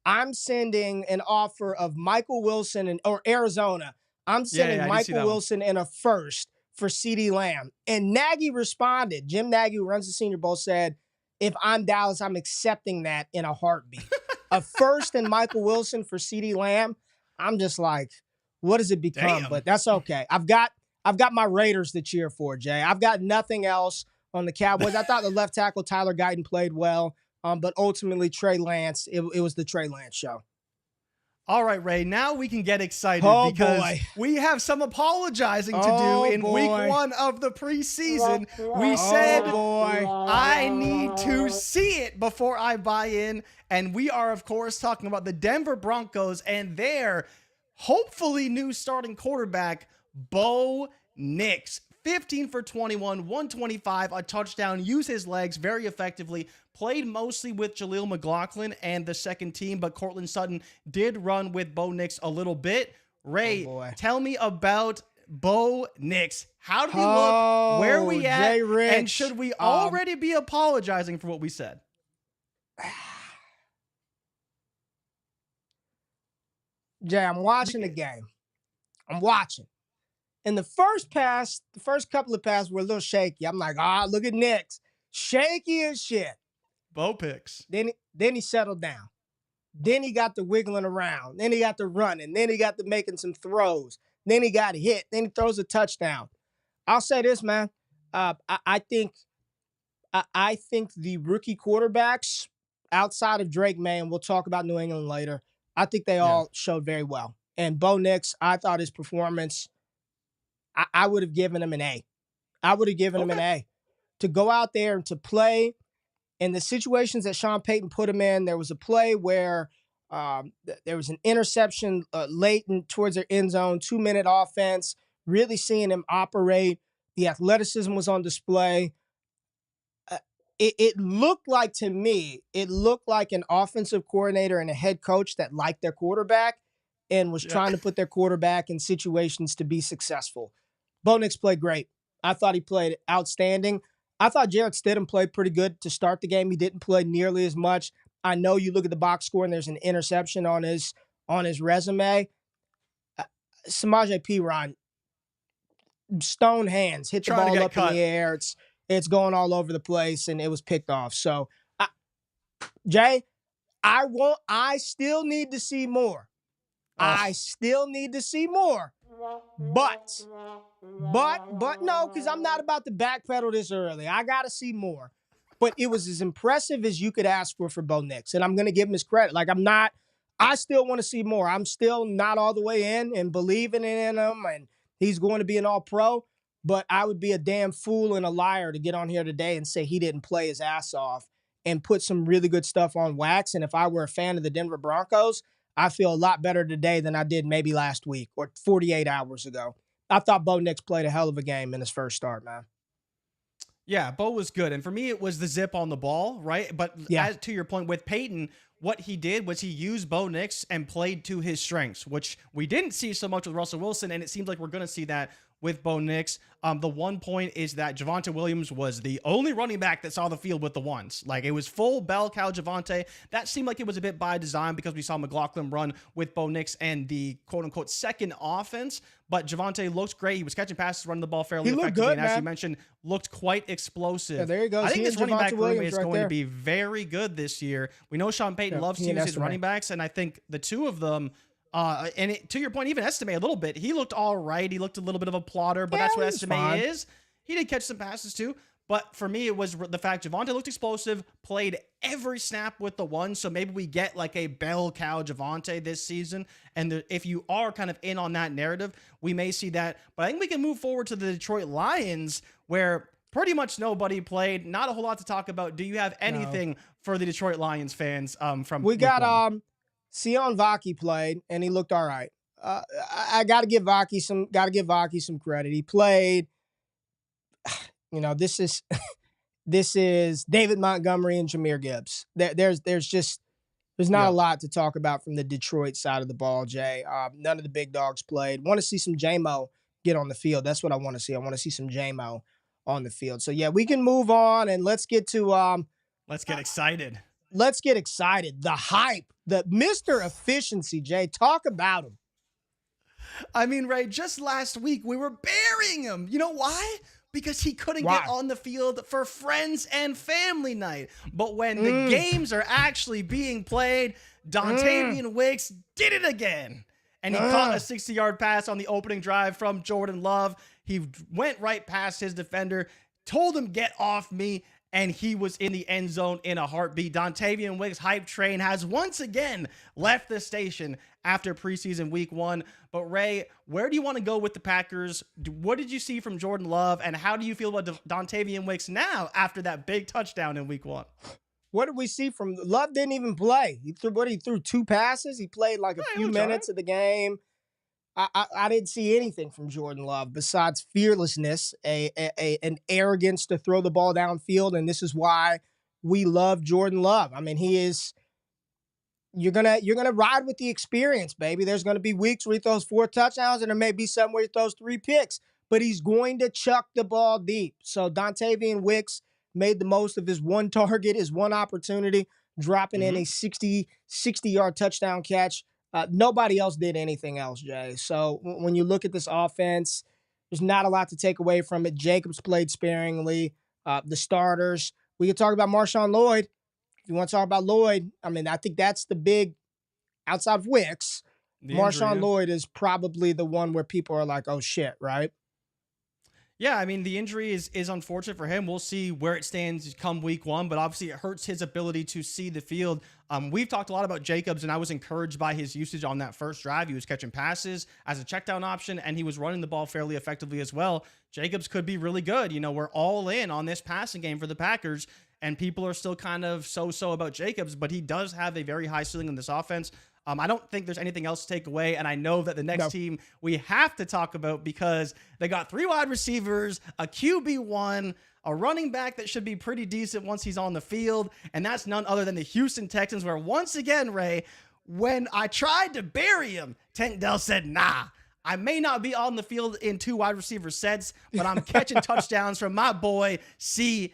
I'm sending an offer of Michael Wilson or Arizona. I'm sending Michael Wilson and a first for CeeDee Lamb. And Nagy responded. Jim Nagy, who runs the Senior Bowl, said, if I'm Dallas, I'm accepting that in a heartbeat. A first and Michael Wilson for CeeDee Lamb. I'm just like, what does it become? But that's okay. I've got my Raiders to cheer for, Jay. I've got nothing else on the Cowboys. I thought the left tackle Tyler Guyton played well, but ultimately Trey Lance, it was the Trey Lance show. All right, Ray, now we can get excited because we have some apologizing to do in week 1 of the preseason. We said, I need to see it before I buy in. And we are, of course, talking about the Denver Broncos and their hopefully new starting quarterback, Bo Nix. 15 for 21, 125, a touchdown, used his legs very effectively, played mostly with Jaleel McLaughlin and the second team, but Cortland Sutton did run with Bo Nix a little bit. Ray, tell me about Bo Nix. How did he look? Where are we at? Jay Rich, and should we already be apologizing for what we said? Jay, I'm watching the game. I'm watching. And the first couple of passes were a little shaky. I'm like, look at Nix. Shaky as shit. Bo picks. Then he settled down. Then he got the wiggling around. Then he got the running. Then he got the making some throws. Then he got hit. Then he throws a touchdown. I'll say this, man. I think the rookie quarterbacks outside of Drake May, and we'll talk about New England later, I think they all showed very well. And Bo Nix, I thought his performance, I would have given him an A. I would have given him an A. To go out there and to play in the situations that Sean Payton put him in. There was a play where there was an interception late towards their end zone, 2-minute offense, really seeing him operate. The athleticism was on display. It looked like, to me, an offensive coordinator and a head coach that liked their quarterback and was trying to put their quarterback in situations to be successful. Bo Nix played great. I thought he played outstanding. I thought Jarrett Stidham played pretty good to start the game. He didn't play nearly as much. I know you look at the box score and there's an interception on his resume. Samaje Perine, stone hands, hit the ball up in the air. It's going all over the place, and it was picked off. So, Jay, I still need to see more. I still need to see more. But no, because I'm not about to backpedal this early. I got to see more. But it was as impressive as you could ask for Bo Nix. And I'm going to give him his credit. I still want to see more. I'm still not all the way in and believing in him, and he's going to be an all-pro. But I would be a damn fool and a liar to get on here today and say he didn't play his ass off and put some really good stuff on wax. And if I were a fan of the Denver Broncos, I feel a lot better today than I did maybe last week or 48 hours ago. I thought Bo Nix played a hell of a game in his first start, man. Yeah, Bo was good. And for me, it was the zip on the ball, right? But as to your point with Peyton, what he did was he used Bo Nix and played to his strengths, which we didn't see so much with Russell Wilson. And it seems like we're going to see that with Bo Nix. The one point is that Javonte Williams was the only running back that saw the field with the ones. Like, it was full bell cow Javonte. That seemed like it was a bit by design because we saw McLaughlin run with Bo Nix and the quote-unquote second offense. But Javonte looked great. He was catching passes, running the ball fairly effectively. Good, and as you mentioned, looked quite explosive. Yeah, there he goes. I think this running back room is going to be very good this year. We know Sean Payton loves to use his running backs, and I think the two of them, to your point, even Estime a little bit. He looked all right. He looked a little bit of a plotter, but that's what Estime is. He did catch some passes too. But for me, it was the fact Javonte looked explosive, played every snap with the one. So maybe we get like a bell cow Javonte this season. And if you are kind of in on that narrative, we may see that. But I think we can move forward to the Detroit Lions, where pretty much nobody played. Not a whole lot to talk about. Do you have anything for the Detroit Lions fans from We got Sion Vaki played, and he looked all right. I got to give Vaki some credit. He played. You know, this is David Montgomery and Jahmyr Gibbs. There's not a lot to talk about from the Detroit side of the ball, Jay. None of the big dogs played. Want to see some J-Mo get on the field. That's what I want to see. I want to see some J-Mo on the field. So, yeah, we can move on, and let's get to let's get excited. Let's get excited. The hype, the Mr. Efficiency, Jay. Talk about him. I mean, Ray, just last week we were burying him. You know why? Because he couldn't get on the field for friends and family night. But when the games are actually being played, Dontavian Wicks did it again. And he caught a 60-yard pass on the opening drive from Jordan Love. He went right past his defender, told him, "Get off me," and he was in the end zone in a heartbeat. Dontavian Wicks' hype train has once again left the station after preseason week 1. But Ray, where do you want to go with the Packers? What did you see from Jordan Love, and how do you feel about Dontavian Wicks now after that big touchdown in week 1? What did we see from Love? Didn't even play. He threw 2 passes. He played like a few minutes of the game. I didn't see anything from Jordan Love besides fearlessness, an arrogance to throw the ball downfield, and this is why we love Jordan Love. I mean, he is. You're gonna ride with the experience, baby. There's gonna be weeks where he throws 4 touchdowns, and there may be some where he throws 3 picks, but he's going to chuck the ball deep. So Dontavian Wicks made the most of his one target, his one opportunity, dropping in a 60-yard touchdown catch. Nobody else did anything else, Jay. So when you look at this offense, there's not a lot to take away from it. Jacobs played sparingly. The starters. We could talk about Marshawn Lloyd. If you want to talk about Lloyd, I mean, I think that's the big, outside of Wicks, Marshawn Lloyd is probably the one where people are like, oh shit, right? Yeah, I mean, the injury is unfortunate for him. We'll see where it stands come week 1, but obviously it hurts his ability to see the field. We've talked a lot about Jacobs, and I was encouraged by his usage on that first drive. He was catching passes as a checkdown option, and he was running the ball fairly effectively as well. Jacobs could be really good. You know, we're all in on this passing game for the Packers, and people are still kind of so-so about Jacobs, but he does have a very high ceiling in this offense. I don't think there's anything else to take away, and I know that the next team we have to talk about because they got 3 wide receivers, a QB1, a running back that should be pretty decent once he's on the field, and that's none other than the Houston Texans, where once again, Ray, when I tried to bury him, Tank Dell said, nah, I may not be on the field in 2 wide receiver sets, but I'm catching touchdowns from my boy, CJ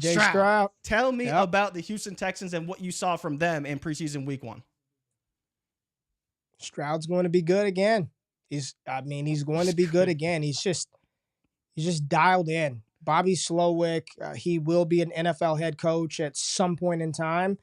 Stroud. Tell me about the Houston Texans and what you saw from them in preseason week 1. Stroud's going to be good again. He's going to be good again. He's just dialed in. Bobby Slowick, he will be an NFL head coach at some point in time.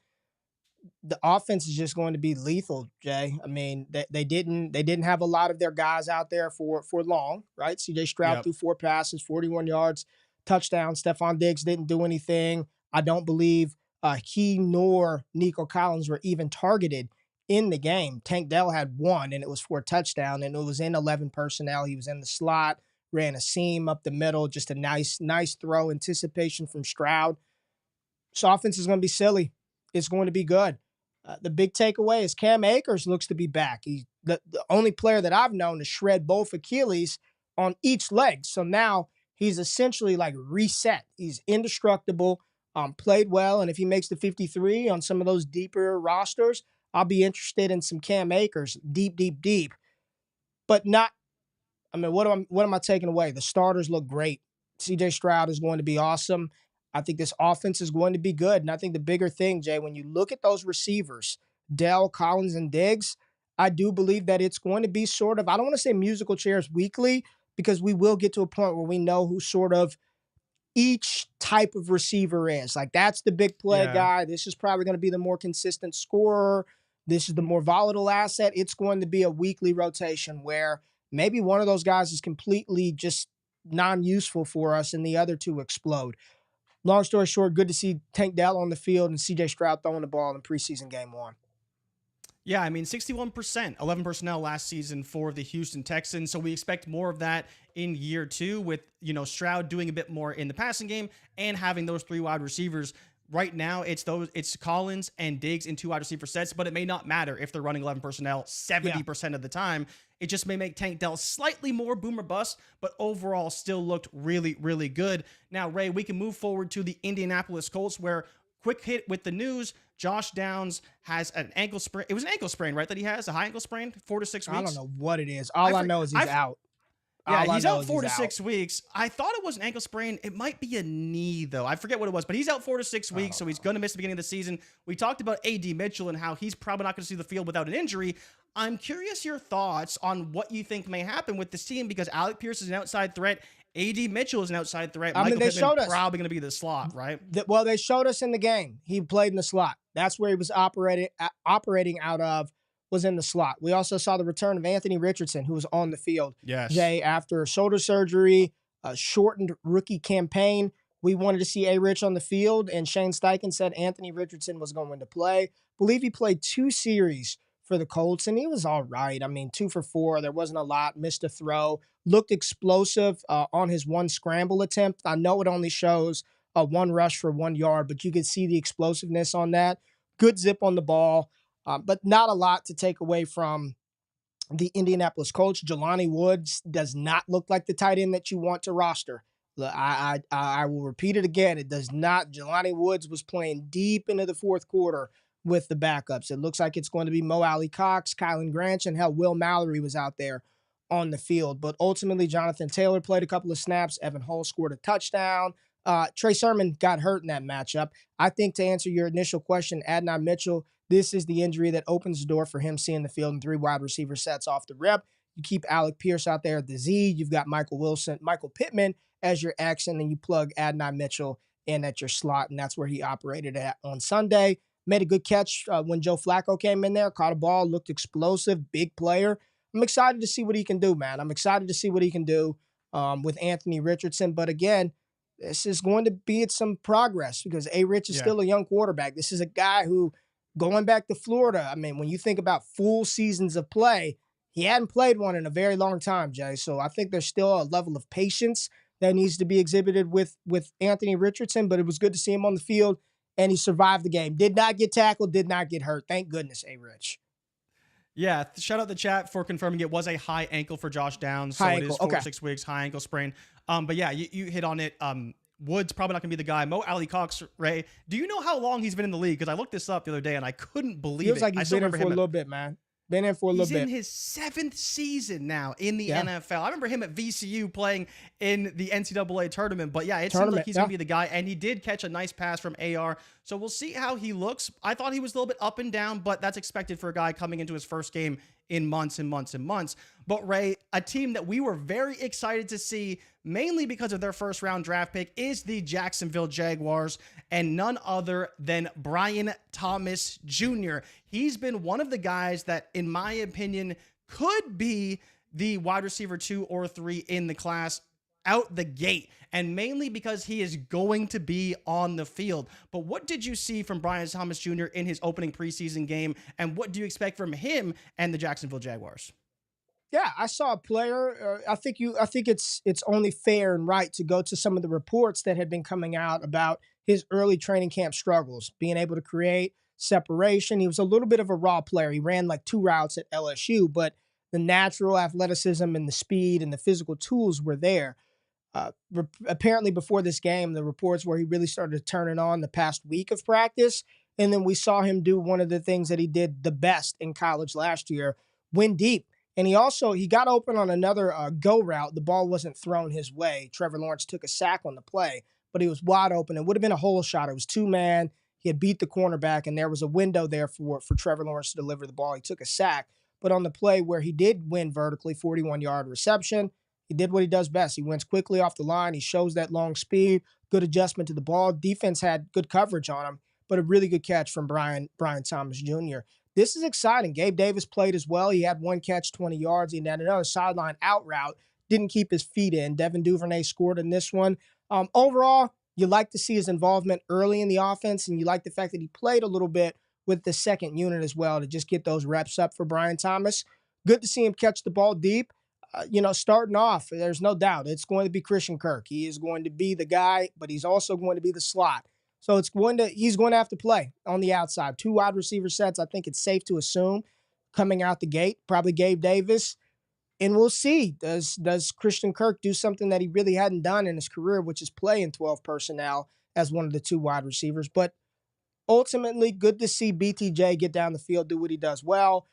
The offense is just going to be lethal, Jay. I mean, they didn't have a lot of their guys out there for long, right? CJ Stroud threw 4 passes, 41 yards, touchdown. Stephon Diggs didn't do anything. I don't believe he nor Nico Collins were even targeted in the game. Tank Dell had 1, and it was for a touchdown, and it was in 11 personnel. He was in the slot, ran a seam up the middle, just a nice throw, anticipation from Stroud. This offense is going to be silly. It's going to be good. The big takeaway is Cam Akers looks to be back. He's the only player that I've known to shred both Achilles on each leg. So now he's essentially like reset. He's indestructible, played well, and if he makes the 53 on some of those deeper rosters, I'll be interested in some Cam Akers, deep. But not, I mean, what am I taking away? The starters look great. CJ Stroud is going to be awesome. I think this offense is going to be good. And I think the bigger thing, Jay, when you look at those receivers, Dell, Collins, and Diggs, I do believe that it's going to be sort of, I don't want to say musical chairs weekly, because we will get to a point where we know who sort of each type of receiver is. Like, that's the big play guy. This is probably going to be the more consistent scorer. This is the more volatile asset. It's going to be a weekly rotation where maybe one of those guys is completely just non-useful for us and the other 2 explode. Long story short, good to see Tank Dell on the field and CJ Stroud throwing the ball in preseason game 1. Yeah, I mean, 61%, 11 personnel last season for the Houston Texans. So we expect more of that in year 2 with, Stroud doing a bit more in the passing game and having those 3 wide receivers. Right now, it's Collins and Diggs in 2 wide receiver sets, but it may not matter if they're running 11 personnel 70% of the time. It just may make Tank Dell slightly more boom or bust, but overall still looked really, really good. Now, Ray, we can move forward to the Indianapolis Colts, where quick hit with the news, Josh Downs has an ankle sprain. It was an ankle sprain, right, that he has? A high ankle sprain? 4 to 6 weeks? I don't know what it is. All I know is he's out. Yeah, he's out 4 to 6 weeks. I thought it was an ankle sprain. It might be a knee, though. I forget what it was, but he's out 4 to 6 weeks, so he's going to miss the beginning of the season. We talked about A.D. Mitchell and how he's probably not going to see the field without an injury. I'm curious your thoughts on what you think may happen with this team, because Alec Pierce is an outside threat. A.D. Mitchell is an outside threat. I mean, they showed us. Probably going to be the slot, right? Well, they showed us in the game. He played in the slot. That's where he was operating out of, was in the slot. We also saw the return of Anthony Richardson, who was on the field. Yes. Jay, after shoulder surgery, a shortened rookie campaign, we wanted to see A-Rich on the field, and Shane Steichen said Anthony Richardson was going to play. Believe he played 2 series for the Colts, and he was all right. I mean, 2 for 4. There wasn't a lot. Missed a throw. Looked explosive on his 1 scramble attempt. I know it only shows 1 rush for 1 yard, but you could see the explosiveness on that. Good zip on the ball, but not a lot to take away from the Indianapolis Colts. Jelani Woods does not look like the tight end that you want to roster. I will repeat it again. It does not. Jelani Woods was playing deep into the fourth quarter with the backups. It looks like it's going to be Mo Alley Cox, Kylan Granch, and hell, Will Mallory was out there on the field. But ultimately, Jonathan Taylor played a couple of snaps. Evan Hull scored a touchdown. Trey Sermon got hurt in that matchup. I think to answer your initial question, Adnan Mitchell, this is the injury that opens the door for him seeing the field in 3 wide receiver sets off the rip. You keep Alec Pierce out there at the Z. You've got Michael Pittman as your X, and then you plug Adnan Mitchell in at your slot, and that's where he operated at on Sunday. Made a good catch when Joe Flacco came in there, caught a ball, looked explosive, big player. I'm excited to see what he can do, man. I'm excited to see what he can do with Anthony Richardson. But again, this is going to be some progress because A-Rich is still a young quarterback. This is a guy who, going back to Florida, I mean, when you think about full seasons of play, he hadn't played one in a very long time, Jay. So I think there's still a level of patience that needs to be exhibited with Anthony Richardson, but it was good to see him on the field, and he survived the game. Did not get tackled, did not get hurt. Thank goodness, A-Rich. Yeah, shout out the chat for confirming it was a high ankle for Josh Downs. So it is 4 to 6 weeks, high ankle sprain. But yeah, you hit on it. Woods probably not going to be the guy. Mo Alley Cox, Ray, do you know how long he's been in the league? Because I looked this up the other day, and I couldn't believe it. Feels like he's been in for a little bit, man. Been in for a little bit. He's in his 7th season now in the NFL. I remember him at VCU playing in the NCAA tournament. But yeah, it seems like he's going to be the guy. And he did catch a nice pass from AR. So we'll see how he looks. I thought he was a little bit up and down, but that's expected for a guy coming into his first game in months and months and months. But Ray, a team that we were very excited to see, mainly because of their first round draft pick, is the Jacksonville Jaguars, and none other than Brian Thomas Jr. He's been one of the guys that, in my opinion, could be the wide receiver 2 or 3 in the class out the gate, and mainly because he is going to be on the field. But what did you see from Brian Thomas Jr. in his opening preseason game, and what do you expect from him and the Jacksonville Jaguars? Yeah, I saw a player. I think it's only fair and right to go to some of the reports that had been coming out about his early training camp struggles, being able to create separation. He was a little bit of a raw player. He ran like 2 routes at LSU, but the natural athleticism and the speed and the physical tools were there. Apparently before this game, the reports where he really started to turn it on the past week of practice. And then we saw him do one of the things that he did the best in college last year, win deep. And he got open on another go route. The ball wasn't thrown his way. Trevor Lawrence took a sack on the play, but he was wide open. It would have been a hole shot. It was 2-man. He had beat the cornerback, and there was a window there for Trevor Lawrence to deliver the ball. He took a sack. But on the play where he did win vertically, 41-yard reception, he did what he does best. He wins quickly off the line. He shows that long speed, good adjustment to the ball. Defense had good coverage on him, but a really good catch from Brian Thomas Jr. This is exciting. Gabe Davis played as well. He had 1 catch, 20 yards. He had another sideline out route. Didn't keep his feet in. Devin Duvernay scored in this one. Overall, you like to see his involvement early in the offense, and you like the fact that he played a little bit with the second unit as well to just get those reps up for Brian Thomas. Good to see him catch the ball deep. Starting off, there's no doubt it's going to be Christian Kirk. He is going to be the guy, but he's also going to be the slot. So he's going to have to play on the outside. 2 wide receiver sets, I think it's safe to assume, coming out the gate. Probably Gabe Davis. And we'll see. Does Christian Kirk do something that he really hadn't done in his career, which is play in 12 personnel as one of the 2 wide receivers? But ultimately, good to see BTJ get down the field, do what he does well.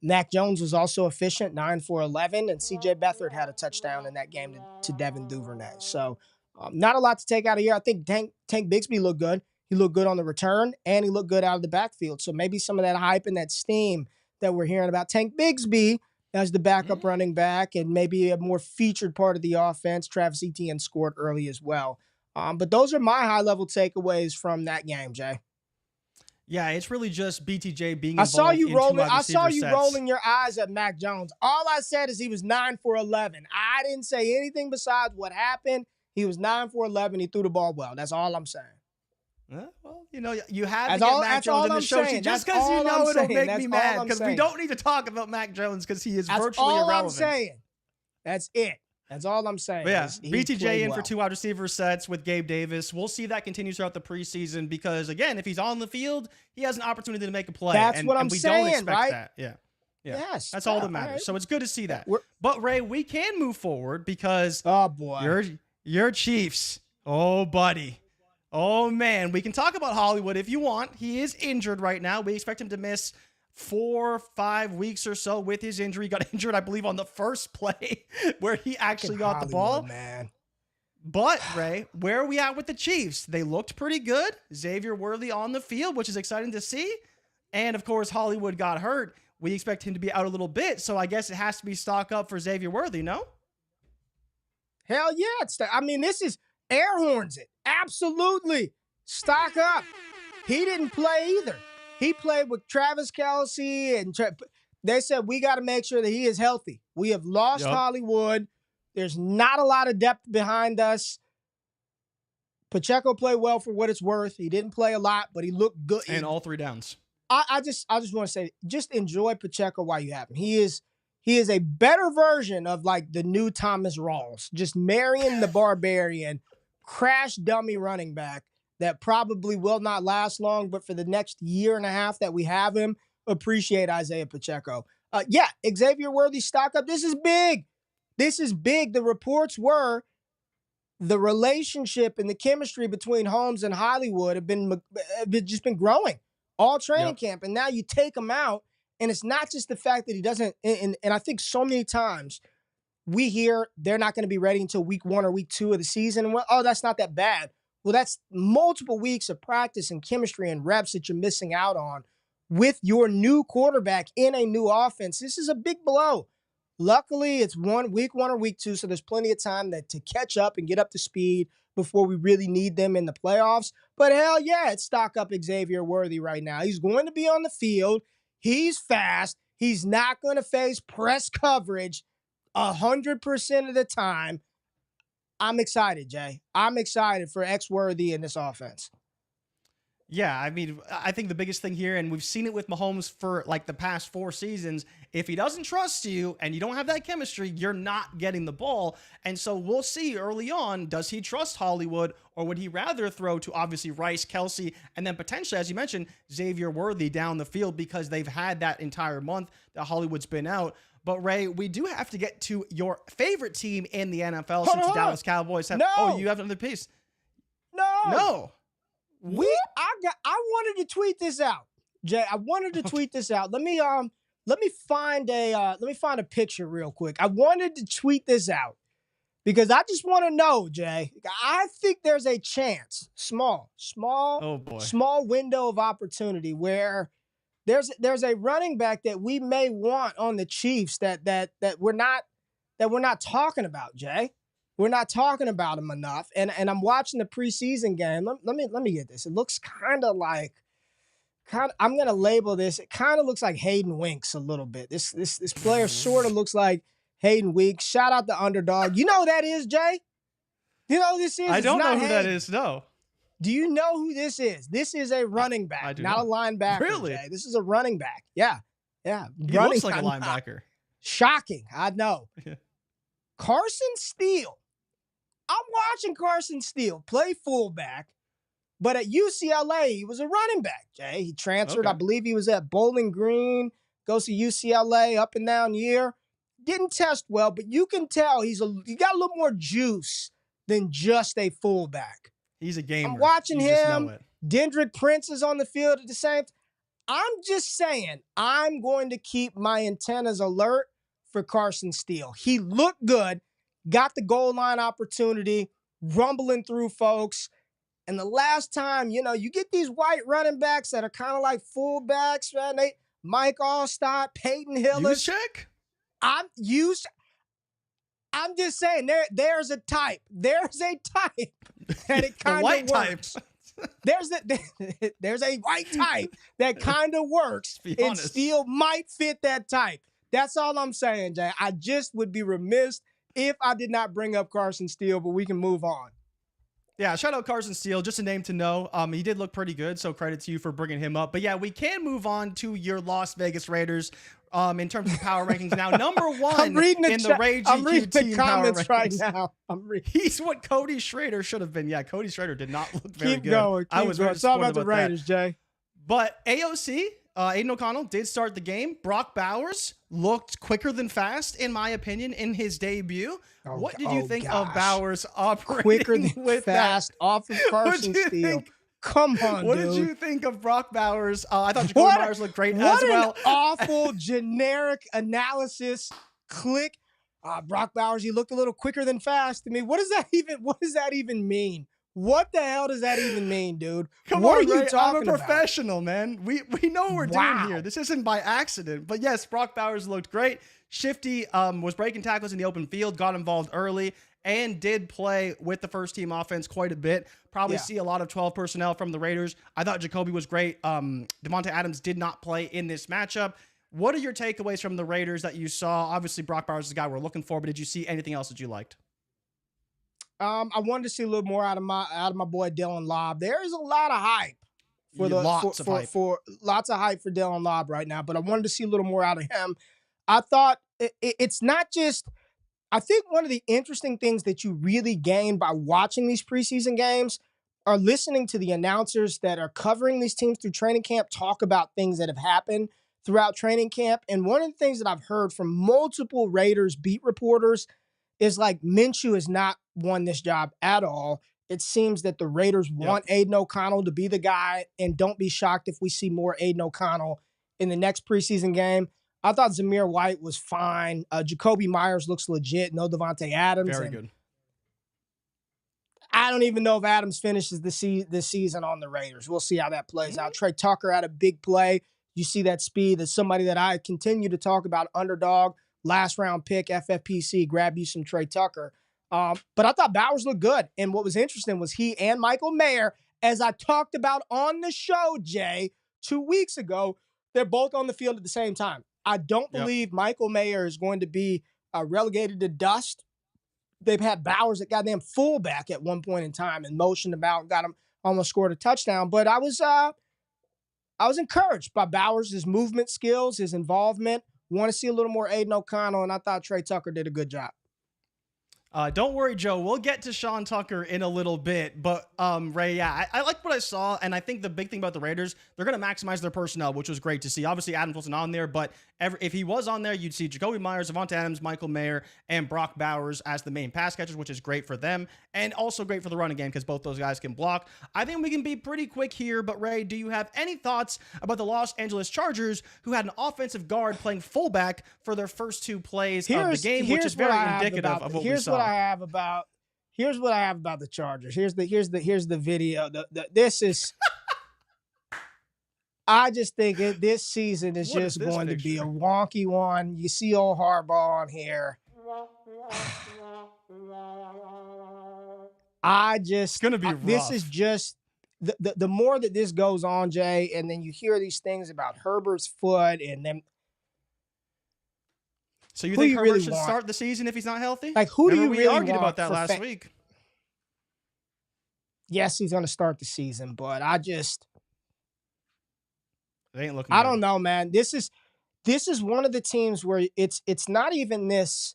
Mac Jones was also efficient, 9 for 11, and C.J. Beathard had a touchdown in that game to Devin Duvernay. So not a lot to take out of here. I think Tank Bigsby looked good. He looked good on the return, and he looked good out of the backfield. So maybe some of that hype and that steam that we're hearing about Tank Bigsby as the backup running back and maybe a more featured part of the offense. Travis Etienne scored early as well. But those are my high-level takeaways from that game, Jay. Yeah, it's really just BTJ being involved. I saw you rolling your eyes at Mac Jones. All I said is he was 9 for 11. I didn't say anything besides what happened. He was 9 for 11. He threw the ball well. That's all I'm saying. Well, you have to get Mac Jones in the show sheet just because it'll make me mad, because we don't need to talk about Mac Jones because he is virtually irrelevant. That's all I'm saying. That's it. That's all I'm saying. But yeah, BTJ in for 2 wide receiver sets with Gabe Davis. We'll see that continues throughout the preseason because, again, if he's on the field, he has an opportunity to make a play. That's what I'm saying, we don't expect right? that. Yeah. Yeah, Yes. that's all that All matters. right. So it's good to see that. We're- But Ray, we can move forward because Oh, boy. your Chiefs. Oh, buddy. Oh, man. We can talk about Hollywood if you want. He is injured right now. We expect him to miss 4 or 5 weeks or so with his injury. He got injured, I believe, on the first play where he actually got the ball. Man. But, Ray, where are we at with the Chiefs? They looked pretty good. Xavier Worthy on the field, which is exciting to see. And, of course, Hollywood got hurt. We expect him to be out a little bit, so I guess it has to be stock up for Xavier Worthy, no? Hell yeah. This is air horns it. Absolutely. Stock up. He didn't play either. He played with Travis Kelce, and they said, we got to make sure that he is healthy. We have lost Hollywood. There's not a lot of depth behind us. Pacheco played well for what it's worth. He didn't play a lot, but he looked good. And all 3 downs. I just want to say, just enjoy Pacheco while you have him. He is a better version of like the new Thomas Rawls, just Marion the Barbarian, crash dummy running back that probably will not last long, but for the next year and a half that we have him, appreciate Isaiah Pacheco. Xavier Worthy stock up. This is big. This is big. The reports were the relationship and the chemistry between Holmes and Hollywood have been growing all training camp. And now you take him out, and it's not just the fact that he doesn't. And I think so many times we hear they're not going to be ready until week 1 or week 2 of the season. And that's not that bad. Well, that's multiple weeks of practice and chemistry and reps that you're missing out on with your new quarterback in a new offense. This is a big blow. Luckily, it's week 1 or week 2, so there's plenty of time to catch up and get up to speed before we really need them in the playoffs. But hell yeah, it's stock up Xavier Worthy right now. He's going to be on the field. He's fast. He's not going to face press coverage 100% of the time. I'm excited, Jay. I'm excited for X Worthy in this offense. Yeah, I think the biggest thing here, and we've seen it with Mahomes for like the past 4 seasons, if he doesn't trust you and you don't have that chemistry, you're not getting the ball. And so we'll see early on, does he trust Hollywood, or would he rather throw to obviously Rice, Kelce, and then potentially, as you mentioned, Xavier Worthy down the field, because they've had that entire month that Hollywood's been out. But Ray, we do have to get to your favorite team in the NFL since the Dallas Cowboys have. No. Oh, you have another piece. No. I wanted to tweet this out, Jay. I wanted to tweet this out. Let me find a picture real quick. I wanted to tweet this out because I just want to know, Jay. I think there's a chance, small window of opportunity where there's a running back that we may want on the Chiefs that we're not talking about, Jay. We're not talking about him enough. And I'm watching the preseason game. Let me get this. It looks kind of I'm going to label this. It kind of looks like Hayden Winks a little bit. This player sort of looks like Hayden Winks. Shout out the underdog. You know who that is, Jay? You know who this is? I don't know who that is, no. Do you know who this is? This is a running back, not a linebacker. Really? Jay. This is a running back. Yeah. He looks like a linebacker. Shocking. I know. Carson Steele. I'm watching Carson Steele play fullback, but at UCLA, he was a running back, Jay. He transferred. I believe he was at Bowling Green, goes to UCLA, up and down year. Didn't test well, but you can tell he got a little more juice than just a fullback. He's a gamer. I'm watching him. Dendrick Prince is on the field at the same time. I'm just saying, I'm going to keep my antennas alert for Carson Steele. He looked good, got the goal line opportunity, rumbling through folks. And the last time, you get these white running backs that are kind of like fullbacks, man. Mike Allstott, Peyton Hillis. I'm just saying, there's a type. There's a type that it kind of works. There's a white type that kind of works, and Steele might fit that type. That's all I'm saying, Jay. I just would be remiss if I did not bring up Carson Steele, but we can move on. Yeah, shout out Carson Steele, just a name to know. He did look pretty good, so credit to you for bringing him up. But yeah, we can move on to your Las Vegas Raiders in terms of power rankings. Now, number one in the Ray GQ team power rankings. Right now. He's what Cody Schrader should have been. Yeah, Cody Schrader did not look very good. Keep going. I was very it's all about disappointed the Raiders, Jay. But AOC, Aiden O'Connell did start the game. Brock Bowers looked quicker than fast, in my opinion, in his debut. What did you think of Bowers operating quicker than with fast that? off of Carson Steele? Come on, what dude. What did you think of Brock Bowers? I thought Jacoby Myers looked great as well. What an awful generic analysis. Click. Brock Bowers, he looked a little quicker than fast to me. What does that even mean? What the hell does that even mean, dude? What are you talking I'm a professional, man. We know what we're doing here. This isn't by accident. But yes, Brock Bowers looked great. Shifty was breaking tackles in the open field, got involved early, and did play with the first team offense quite a bit. Probably see a lot of 12 personnel from the Raiders. I thought Jacoby was great. Devontae Adams did not play in this matchup. What are your takeaways from the Raiders that you saw? Obviously, Brock Bowers is the guy we're looking for, but did you see anything else that you liked? I wanted to see a little more out of my boy Dylan Lobb. There is a lot of hype lots of hype for Dylan Lobb right now, but I wanted to see a little more out of him. I thought it's not just. I think one of the interesting things that you really gain by watching these preseason games are listening to the announcers that are covering these teams through training camp talk about things that have happened throughout training camp. And one of the things that I've heard from multiple Raiders beat reporters is like Minshew has not won this job at all. It seems that the Raiders want Aiden O'Connell to be the guy, and don't be shocked if we see more Aiden O'Connell in the next preseason game. I thought Zamir White was fine. Jacoby Myers looks legit. No Devontae Adams. Very good. I don't even know if Adams finishes this season on the Raiders. We'll see how that plays out. Trey Tucker had a big play. You see that speed. That's somebody that I continue to talk about. Underdog, last round pick, FFPC. Grab you some Trey Tucker. But I thought Bowers looked good. And what was interesting was he and Michael Mayer, as I talked about on the show, Jay, 2 weeks ago, they're both on the field at the same time. I don't believe Michael Mayer is going to be relegated to dust. They've had Bowers at goddamn fullback at one point in time and motioned him out and got him almost scored a touchdown. But I was encouraged by Bowers' movement skills, his involvement. Want to see a little more Aiden O'Connell, and I thought Trey Tucker did a good job. Don't worry, Joe. We'll get to Sean Tucker in a little bit. But, Ray, I like what I saw, and I think the big thing about the Raiders, they're going to maximize their personnel, which was great to see. Obviously, Adams wasn't on there, but if he was on there, you'd see Jacoby Myers, Devontae Adams, Michael Mayer, and Brock Bowers as the main pass catchers, which is great for them, and also great for the running game because both those guys can block. I think we can be pretty quick here, but, Ray, do you have any thoughts about the Los Angeles Chargers, who had an offensive guard playing fullback for their first two plays of the game, which is very indicative of what we saw? Here's what I have about the Chargers. Here's the video. This is. I just think this season is just going to be a wonky one. You see old Harbaugh on here. It's going to be rough. This is just the more that this goes on, Jay, and then you hear these things about Herbert's foot and then. So you think Herbert should start the season if he's not healthy? Like, who do you really want? We argued about that last week. Yes, he's going to start the season, but it ain't looking. I don't know, man. This is one of the teams where it's not even this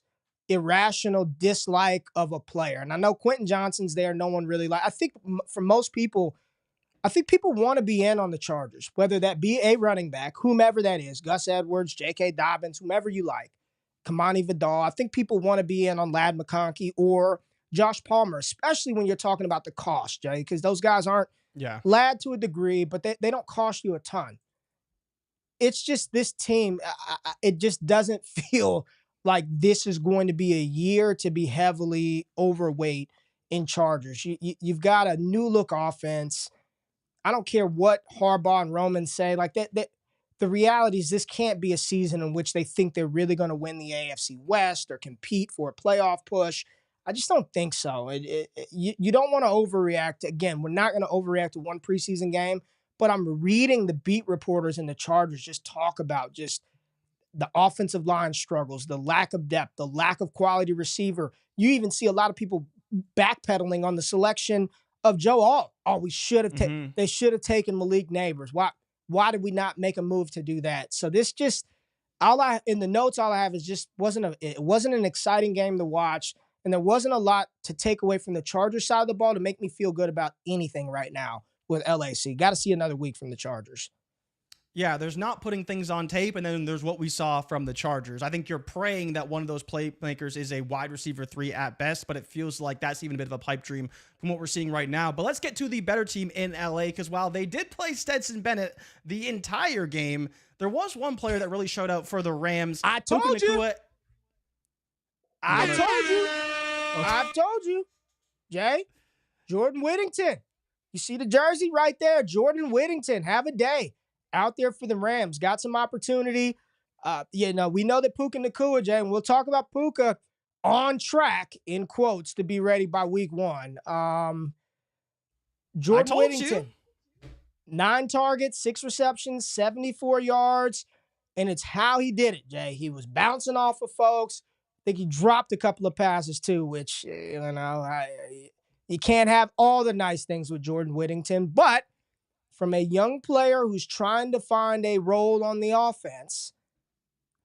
irrational dislike of a player. And I know Quentin Johnson's there. No one really I think for most people, I think people want to be in on the Chargers, whether that be a running back, whomever that is, Gus Edwards, J.K. Dobbins, whomever you like. Kamani Vidal. I think people want to be in on Ladd McConkey or Josh Palmer, especially when you're talking about the cost, Jay, because those guys aren't Ladd to a degree, but they don't cost you a ton. It's just this team, it just doesn't feel like this is going to be a year to be heavily overweight in Chargers. You've got a new look offense. I don't care what Harbaugh and Roman say. Like that. The reality is this can't be a season in which they think they're really going to win the AFC West or compete for a playoff push. I just don't think so. You don't want to overreact. Again, we're not going to overreact to one preseason game, but I'm reading the beat reporters in the Chargers just talk about just the offensive line struggles, the lack of depth, the lack of quality receiver. You even see a lot of people backpedaling on the selection of Joe Alt. Oh, we should have they should have taken Malik Neighbors. Why did we not make a move to do that? So this just in the notes, all I have is just it wasn't an exciting game to watch, and there wasn't a lot to take away from the Chargers side of the ball to make me feel good about anything right now with LAC. Got to see another week from the Chargers. Yeah, there's not putting things on tape, and then there's what we saw from the Chargers. I think you're praying that one of those playmakers is a wide receiver 3 at best, but it feels like that's even a bit of a pipe dream from what we're seeing right now. But let's get to the better team in LA, because while they did play Stetson Bennett the entire game, there was one player that really showed out for the Rams. I told you. I've told you. Jay, Jordan Whittington. You see the jersey right there? Jordan Whittington. Have a day out there for the Rams. Got some opportunity. We know that Puka Nacua, Jay, and we'll talk about Puka on track, in quotes, to be ready by week 1. Jordan Whittington, 9 targets, 6 receptions, 74 yards, and it's how he did it, Jay. He was bouncing off of folks. I think he dropped a couple of passes too, which, you can't have all the nice things with Jordan Whittington, but from a young player who's trying to find a role on the offense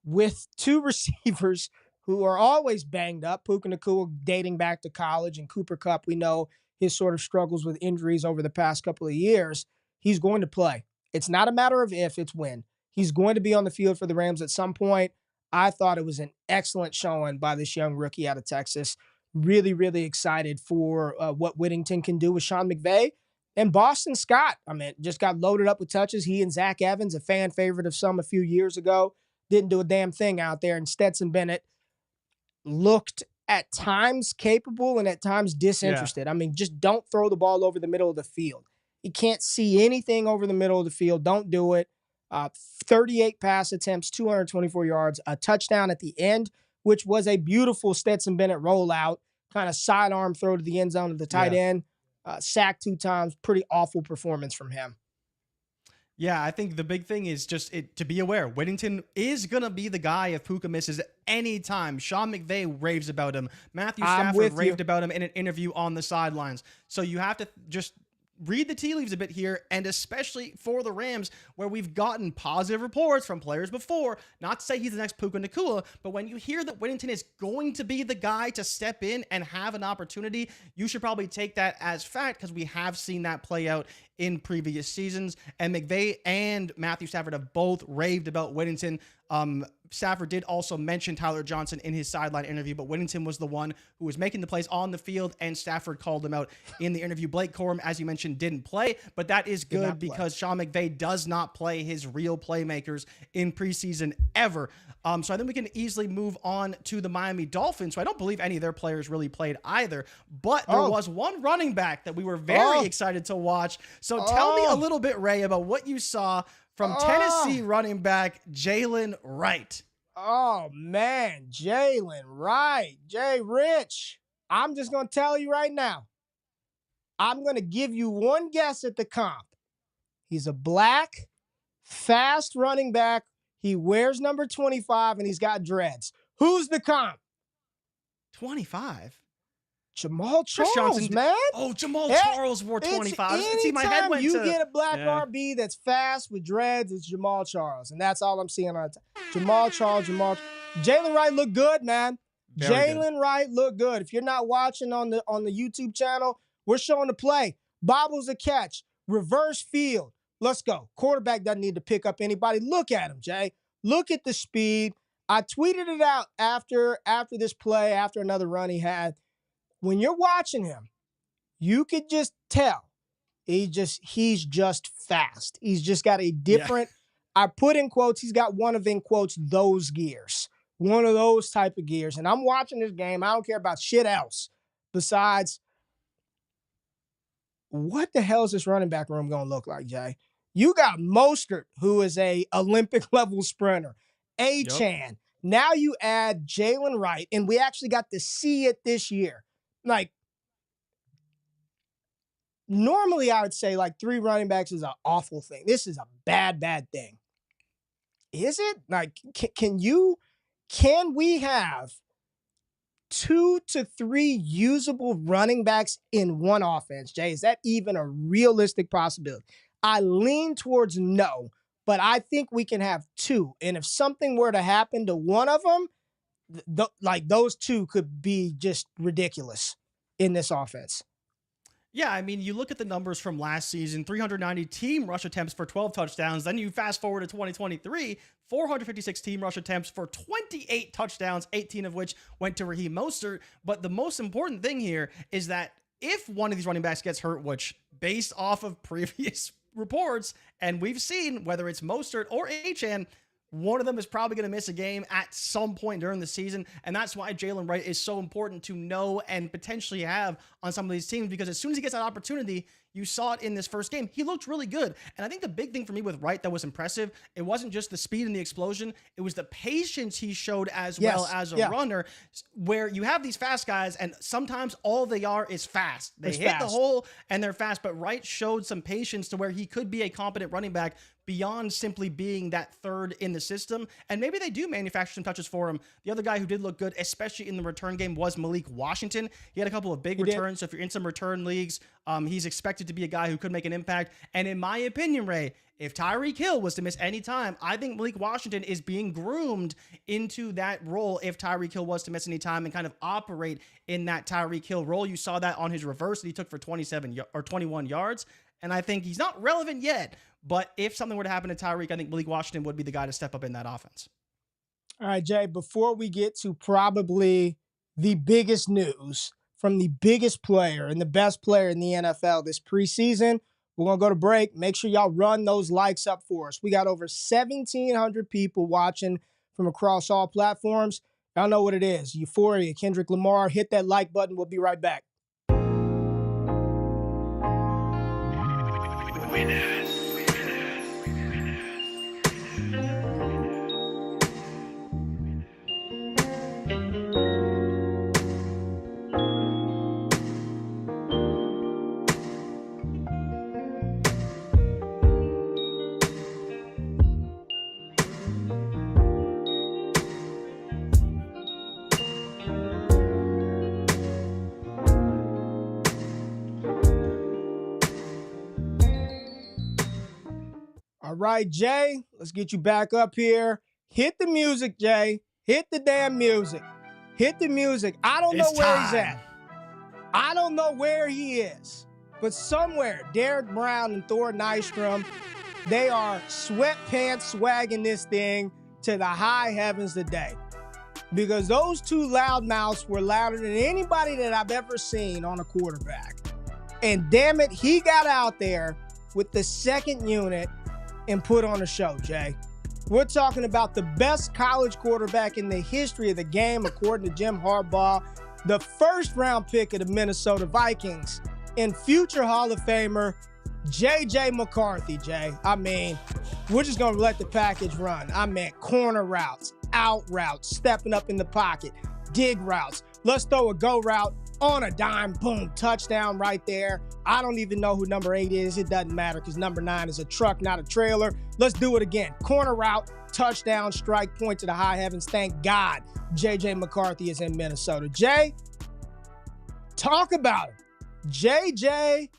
with 2 receivers who are always banged up, Puka Nacua dating back to college, and Cooper Kupp, we know his sort of struggles with injuries over the past couple of years, he's going to play. It's not a matter of if, it's when. He's going to be on the field for the Rams at some point. I thought it was an excellent showing by this young rookie out of Texas. Really, really excited for what Whittington can do with Sean McVay. And Boston Scott, just got loaded up with touches. He and Zach Evans, a fan favorite of some a few years ago, didn't do a damn thing out there. And Stetson Bennett looked at times capable and at times disinterested. Yeah. Just don't throw the ball over the middle of the field. You can't see anything over the middle of the field. Don't do it. 38 pass attempts, 224 yards, a touchdown at the end, which was a beautiful Stetson Bennett rollout, kind of sidearm throw to the end zone of the tight end. Sacked 2 times, pretty awful performance from him. Yeah, I think the big thing is just to be aware. Whittington is going to be the guy if Puka misses any time. Sean McVay raves about him. Matthew Stafford raved about him in an interview on the sidelines. So you have to just read the tea leaves a bit here, and especially for the Rams, where we've gotten positive reports from players before, not to say he's the next Puka Nacua, but when you hear that Whittington is going to be the guy to step in and have an opportunity, you should probably take that as fact, because we have seen that play out in previous seasons, and McVay and Matthew Stafford have both raved about Whittington. Stafford did also mention Tyler Johnson in his sideline interview, but Whittington was the one who was making the plays on the field, and Stafford called him out in the interview. Blake Corum, as you mentioned, didn't play, but that is good because Sean McVay does not play his real playmakers in preseason ever. So I think we can easily move on to the Miami Dolphins. So I don't believe any of their players really played either, but there was one running back that we were very excited to watch. So tell me a little bit, Ray, about what you saw from Tennessee running back Jalen Wright. Oh, man, Jalen Wright. Jay Rich, I'm just going to tell you right now, I'm going to give you one guess at the comp. He's a black, fast running back. He wears number 25, and he's got dreads. Who's the comp? 25? Jamal Charles, man. Oh, Jamal Charles wore 25. See, my head went you get a black RB that's fast with dreads, it's Jamal Charles. And that's all I'm seeing on it. Jalen Wright looked good, man. Jalen Wright looked good. If you're not watching on the YouTube channel, we're showing the play. Bobbles a catch. Reverse field. Let's go. Quarterback doesn't need to pick up anybody. Look at him, Jay. Look at the speed. I tweeted it out after this play, after another run he had. When you're watching him, you could just tell he's just fast. He's just got a different, I put in quotes, he's got one of, in quotes, those gears. One of those type of gears. And I'm watching this game. I don't care about shit else besides what the hell is this running back room going to look like, Jay? You got Mostert, who is a Olympic-level sprinter. Achane. Now you add Jalen Wright, and we actually got to see it this year. Like, normally I would say, 3 running backs is an awful thing. This is a bad, bad thing. Is it? Can we have 2 to 3 usable running backs in one offense, Jay? Is that even a realistic possibility? I lean towards no, but I think we can have 2. And if something were to happen to one of them, those 2 could be just ridiculous in this offense. Yeah, I mean, you look at the numbers from last season, 390 team rush attempts for 12 touchdowns. Then you fast forward to 2023, 456 team rush attempts for 28 touchdowns, 18 of which went to Raheem Mostert. But the most important thing here is that if one of these running backs gets hurt, which based off of previous reports, and we've seen whether it's Mostert or Achane, one of them is probably going to miss a game at some point during the season. And that's why Jalen Wright is so important to know and potentially have on some of these teams, because as soon as he gets that opportunity, you saw it in this first game. He looked really good. And I think the big thing for me with Wright that was impressive, it wasn't just the speed and the explosion. It was the patience he showed as well as a runner, where you have these fast guys and sometimes all they are is fast. They hit the hole and they're fast, but Wright showed some patience to where he could be a competent running back beyond simply being that third in the system. And maybe they do manufacture some touches for him. The other guy who did look good, especially in the return game, was Malik Washington. He had a couple of big returns. So if you're in some return leagues, he's expected to be a guy who could make an impact. And in my opinion, Ray, if Tyreek Hill was to miss any time, I think Malik Washington is being groomed into that role if Tyreek Hill was to miss any time and kind of operate in that Tyreek Hill role. You saw that on his reverse that he took for 21 yards. And I think he's not relevant yet, but if something were to happen to Tyreek, I think Malik Washington would be the guy to step up in that offense. All right, Jay, before we get to probably the biggest news from the biggest player and the best player in the NFL this preseason, we're going to go to break. Make sure y'all run those likes up for us. We got over 1,700 people watching from across all platforms. Y'all know what it is. Euphoria, Kendrick Lamar. Hit that like button. We'll be right back. All right, Jay, let's get you back up here. Hit the music, Jay. Hit the damn music. Hit the music. I don't know where he's at. I don't know where he is. But somewhere, Derek Brown and Thor Nystrom, they are sweatpants swagging this thing to the high heavens today. Because those two loudmouths were louder than anybody that I've ever seen on a quarterback. And damn it, he got out there with the second unit and put on a show, Jay. We're talking about the best college quarterback in the history of the game, according to Jim Harbaugh, the first-round pick of the Minnesota Vikings, and future Hall of Famer J.J. McCarthy, Jay. I mean, we're just going to let the package run. I meant corner routes, out routes, stepping up in the pocket, dig routes. Let's throw a go route on a dime, boom, touchdown right there. I don't even know who number 8 is. It doesn't matter because number 9 is a truck, not a trailer. Let's do it again. Corner route, touchdown, strike, point to the high heavens. Thank God J.J. McCarthy is in Minnesota. Jay, talk about him. J.J.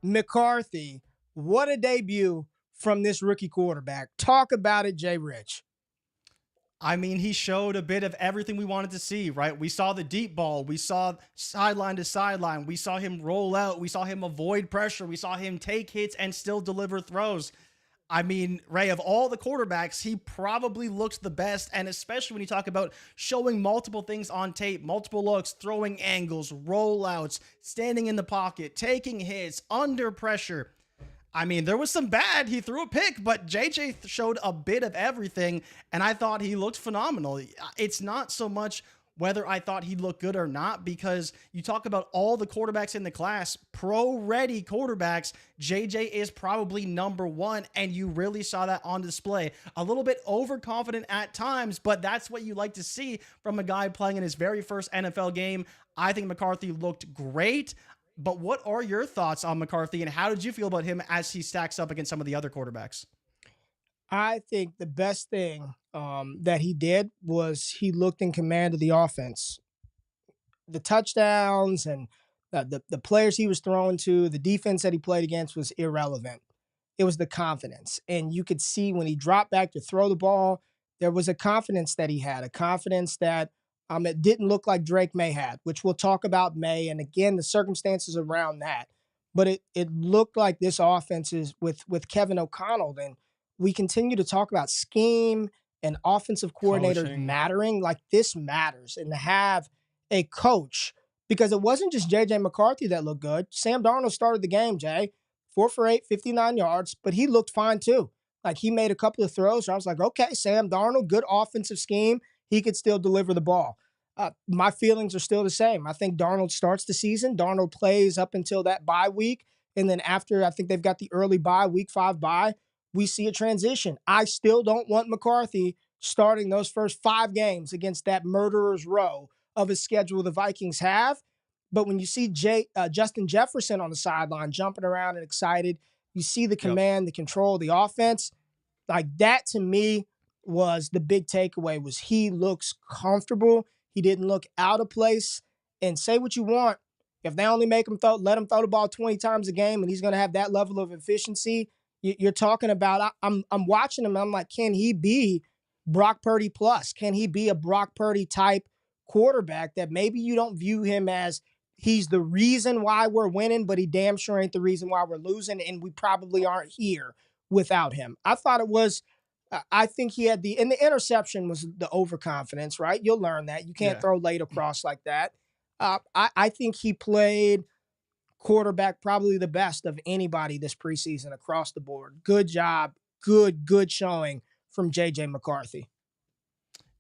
McCarthy, what a debut from this rookie quarterback. Talk about it, Jay Rich. I mean, he showed a bit of everything we wanted to see, right? We saw the deep ball. We saw sideline to sideline. We saw him roll out. We saw him avoid pressure. We saw him take hits and still deliver throws. I mean, Ray, of all the quarterbacks, he probably looked the best, and especially when you talk about showing multiple things on tape, multiple looks, throwing angles, rollouts, standing in the pocket, taking hits, under pressure. I mean, there was some bad. He threw a pick, but JJ showed a bit of everything, and I thought he looked phenomenal. It's not so much whether I thought he looked good or not, because you talk about all the quarterbacks in the class, pro-ready quarterbacks, JJ is probably number 1, and you really saw that on display. A little bit overconfident at times, but that's what you like to see from a guy playing in his very first NFL game. I think McCarthy looked great. But what are your thoughts on McCarthy, and how did you feel about him as he stacks up against some of the other quarterbacks? I think the best thing that he did was he looked in command of the offense. The touchdowns and the players he was throwing to, the defense that he played against was irrelevant. It was the confidence. And you could see when he dropped back to throw the ball, there was a confidence that he had, a confidence that it didn't look like Drake May had, which we'll talk about May, and again, the circumstances around that. but it looked like this offense is with Kevin O'Connell. And we continue to talk about scheme and offensive coordinators Coaching. mattering. Like, this matters. And to have a coach, because it wasn't just J.J. McCarthy that looked good. Sam Darnold started the game, Jay. 4 for 8, 59 yards, but he looked fine too. Like, he made a couple of throws. So I was like, okay, Sam Darnold, good offensive scheme. He could still deliver the ball. My feelings are still the same. I think Darnold starts the season. Darnold plays up until that bye week. And then after, I think they've got the early bye, week 5 bye, we see a transition. I still don't want McCarthy starting those first 5 games against that murderer's row of a schedule the Vikings have. But when you see Justin Jefferson on the sideline jumping around and excited, you see the command, the control, the offense. Like, that to me was the big takeaway, was he looks comfortable. He didn't look out of place. And say what you want, if they only make him let him throw the ball 20 times a game and he's going to have that level of efficiency, you're talking about, I'm watching him. I'm like, can he be Brock Purdy plus? Can he be a Brock Purdy type quarterback that maybe you don't view him as he's the reason why we're winning, but he damn sure ain't the reason why we're losing, and we probably aren't here without him. I thought it was, I think he had the interception was the overconfidence, right? You'll learn that. You can't throw late across like that. I think he played quarterback probably the best of anybody this preseason across the board. Good job. Good showing from J.J. McCarthy.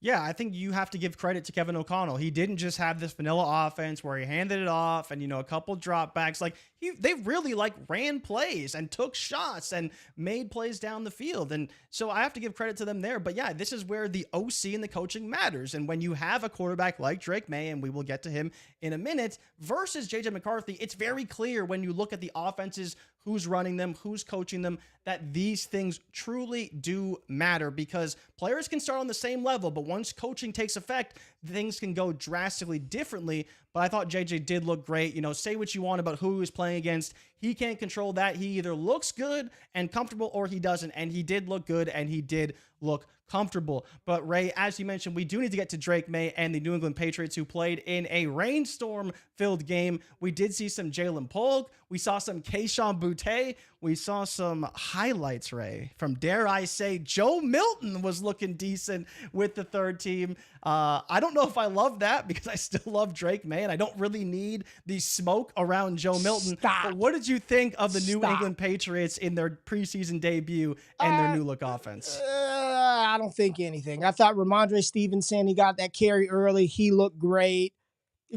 Yeah, I think you have to give credit to Kevin O'Connell. He didn't just have this vanilla offense where he handed it off and, a couple dropbacks. Like, they really ran plays and took shots and made plays down the field. And so I have to give credit to them there. But yeah, this is where the OC and the coaching matters. And when you have a quarterback like Drake May, and we will get to him in a minute, versus JJ McCarthy, it's very clear when you look at the offenses, who's running them, who's coaching them, that these things truly do matter, because players can start on the same level, but once coaching takes effect, things can go drastically differently. But I thought JJ did look great. Say what you want about who he was playing against. He can't control that. He either looks good and comfortable or he doesn't. And he did look good and he did look comfortable. But Ray, as you mentioned, we do need to get to Drake May and the New England Patriots, who played in a rainstorm-filled game. We did see some Jalen Polk. We saw some Kayshon Boutte. We saw some highlights, Ray, from, dare I say, Joe Milton was looking decent with the third team. I don't know if I love that, because I still love Drake May, and I don't really need the smoke around Joe Milton. Stop. But what did you think of the New England Patriots in their preseason debut and their new look offense? I don't think anything. I thought Ramondre Stevenson, he got that carry early. He looked great.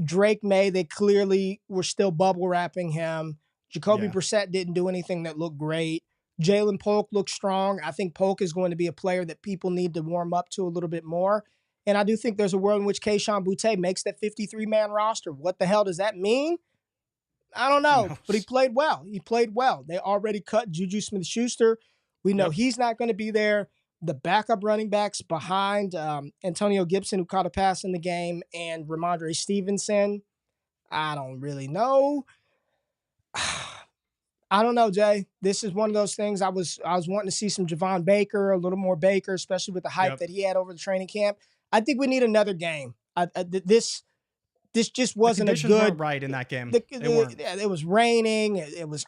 Drake May, they clearly were still bubble wrapping him. Jacoby Brissett didn't do anything that looked great. Jalen Polk looked strong. I think Polk is going to be a player that people need to warm up to a little bit more. And I do think there's a world in which Kayshon Boutte makes that 53-man roster. What the hell does that mean? I don't know, but he played well. They already cut Juju Smith-Schuster. We know he's not going to be there. The backup running backs behind Antonio Gibson, who caught a pass in the game, and Ramondre Stevenson, I don't really know. I don't know, Jay. This is one of those things. I was wanting to see some Javon Baker, a little more Baker, especially with the hype that he had over the training camp. I think we need another game. This just wasn't a good. Weren't right in that game. It was raining. It was.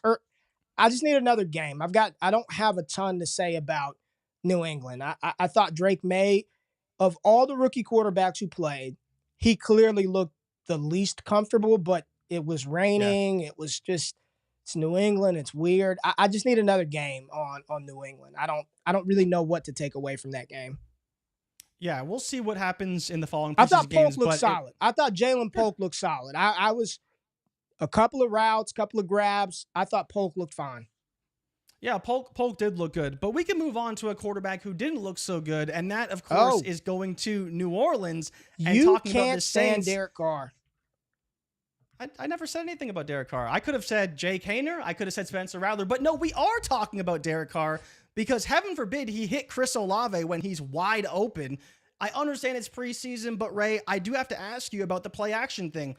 I just need another game. I don't have a ton to say about New England. I thought Drake May, of all the rookie quarterbacks who played, he clearly looked the least comfortable. But it was raining. It was just. It's New England. It's weird. I just need another game on New England. I don't really know what to take away from that game. Yeah, we'll see what happens in the following I thought games. Polk looked solid. I thought Jalen Polk looked solid. I was a couple of routes, couple of grabs. I thought Polk looked fine. Yeah, Polk did look good. But we can move on to a quarterback who didn't look so good, and that, of course, is going to New Orleans. And you talking can't about the Saints. stand Derek Carr. I never said anything about Derek Carr. I could have said Jake Haener. I could have said Spencer Rattler. But no, we are talking about Derek Carr, because heaven forbid he hit Chris Olave when he's wide open. I understand it's preseason, but Ray, I do have to ask you about the play action thing.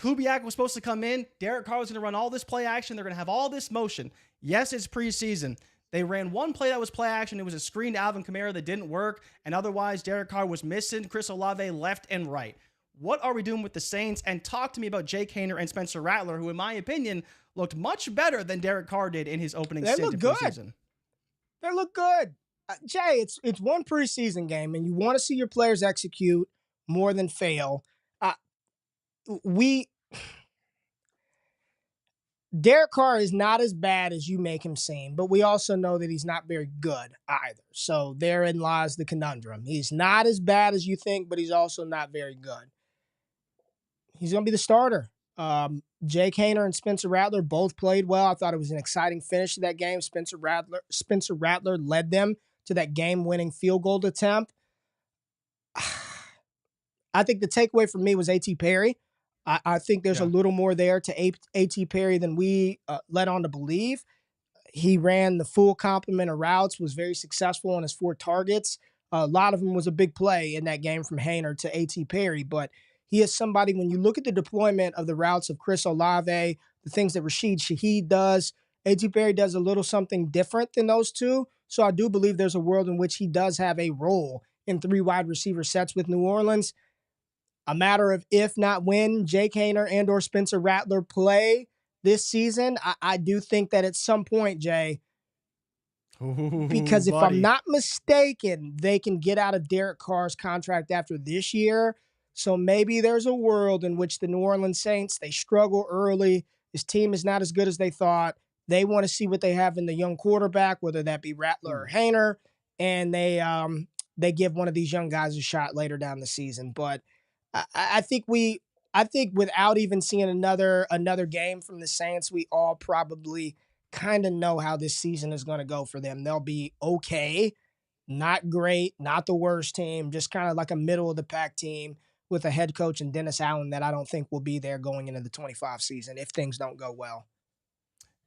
Kubiak was supposed to come in. Derek Carr was going to run all this play action. They're going to have all this motion. Yes, it's preseason. They ran one play that was play action. It was a screen to Alvin Kamara that didn't work. And otherwise, Derek Carr was missing Chris Olave left and right. What are we doing with the Saints? And talk to me about Jake Haener and Spencer Rattler, who, in my opinion, looked much better than Derek Carr did in his opening stint in preseason. They look good. Jay, it's one preseason game, and you want to see your players execute more than fail. Derek Carr is not as bad as you make him seem, but we also know that he's not very good either. So therein lies the conundrum. He's not as bad as you think, but he's also not very good. He's going to be the starter. Jake Haener and Spencer Rattler both played well. I thought it was an exciting finish to that game. Spencer Rattler led them to that game-winning field goal attempt. I think the takeaway for me was A.T. Perry. I think there's a little more there to A.T. Perry than we led on to believe. He ran the full complement of routes, was very successful on his 4 targets. A lot of them was a big play in that game from Haener to A.T. Perry, but he is somebody, when you look at the deployment of the routes of Chris Olave, the things that Rashid Shaheed does, A.T. Perry does a little something different than those two. So I do believe there's a world in which he does have a role in 3 wide receiver sets with New Orleans. A matter of if not when Jake Haener and or Spencer Rattler play this season, I do think that at some point, Jay, because if I'm not mistaken, they can get out of Derek Carr's contract after this year. So maybe there's a world in which the New Orleans Saints, they struggle early. His team is not as good as they thought. They want to see what they have in the young quarterback, whether that be Rattler or Haener, and they give one of these young guys a shot later down the season. But I think without even seeing another game from the Saints, we all probably kind of know how this season is going to go for them. They'll be okay, not great, not the worst team, just kind of like a middle of the pack team with a head coach and Dennis Allen that I don't think will be there going into the 25 season if things don't go well.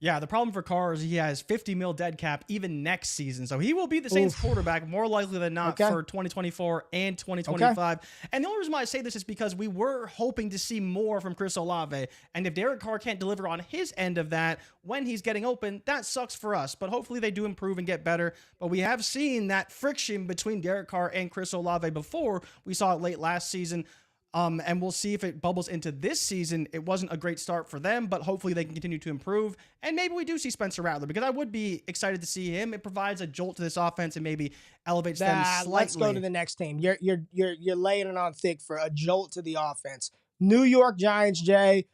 Yeah, the problem for Carr is he has $50 million dead cap even next season. So he will be the Saints quarterback more likely than not for 2024 and 2025. And the only reason why I say this is because we were hoping to see more from Chris Olave. And if Derek Carr can't deliver on his end of that when he's getting open, that sucks for us. But hopefully they do improve and get better. But we have seen that friction between Derek Carr and Chris Olave before. We saw it late last season. And we'll see if it bubbles into this season. It wasn't a great start for them, but hopefully they can continue to improve. And maybe we do see Spencer Rattler, because I would be excited to see him. It provides a jolt to this offense and maybe elevates them slightly. Let's go to the next team. You're laying it on thick for a jolt to the offense. New York Giants, Jay.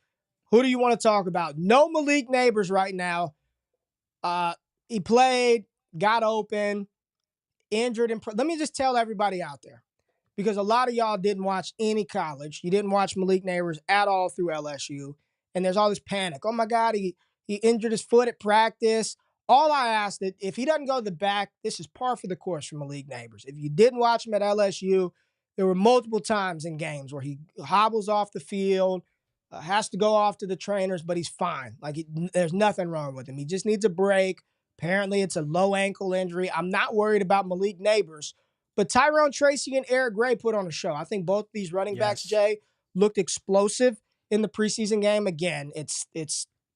Who do you want to talk about? No Malik Neighbors right now. He played, got open, injured. Let me just tell everybody out there, because a lot of y'all didn't watch any college. You didn't watch Malik Neighbors at all through LSU. And there's all this panic. Oh, my God, he injured his foot at practice. All I asked, that if he doesn't go to the back, this is par for the course for Malik Neighbors. If you didn't watch him at LSU, there were multiple times in games where he hobbles off the field, has to go off to the trainers, but he's fine. There's nothing wrong with him. He just needs a break. Apparently, it's a low ankle injury. I'm not worried about Malik Neighbors. But Tyrone Tracy and Eric Gray put on a show. I think both these running backs, Jay, looked explosive in the preseason game. Again, it's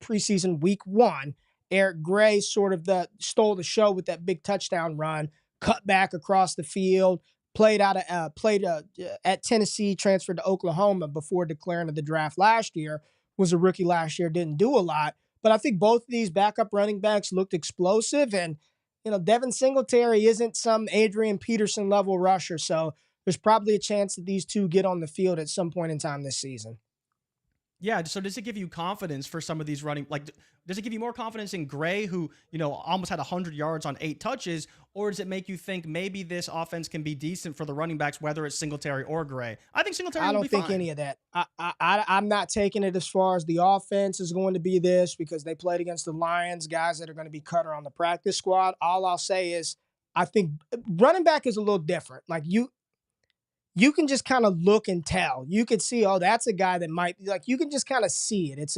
preseason week 1. Eric Gray sort of stole the show with that big touchdown run, cut back across the field, played at Tennessee, transferred to Oklahoma before declaring to the draft last year. Was a rookie last year, didn't do a lot. But I think both of these backup running backs looked explosive, and Devin Singletary isn't some Adrian Peterson level rusher, so there's probably a chance that these two get on the field at some point in time this season. Yeah, so does it give you confidence for some of these running, does it give you more confidence in Gray, who, almost had 100 yards on 8 touches, or does it make you think maybe this offense can be decent for the running backs, whether it's Singletary or Gray? I think Singletary will be fine. I don't think any of that. I'm not taking it as far as the offense is going to be this, because they played against the Lions, guys that are going to be cut on the practice squad. All I'll say is I think running back is a little different. You can just kind of look and tell. You can see, oh, that's a guy that might be you can just kind of see it.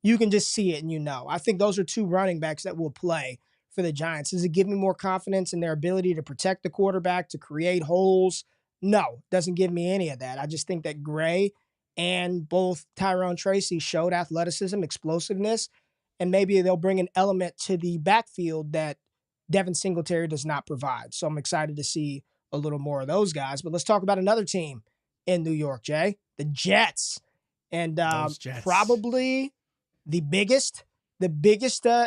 You can just see it and I think those are two running backs that will play for the Giants. Does it give me more confidence in their ability to protect the quarterback, to create holes? No, doesn't give me any of that. I just think that Gray and both Tyrone Tracy showed athleticism, explosiveness, and maybe they'll bring an element to the backfield that Devin Singletary does not provide. So I'm excited to see a little more of those guys. But let's talk about another team in New York, Jay. The Jets. And Jets. probably the biggest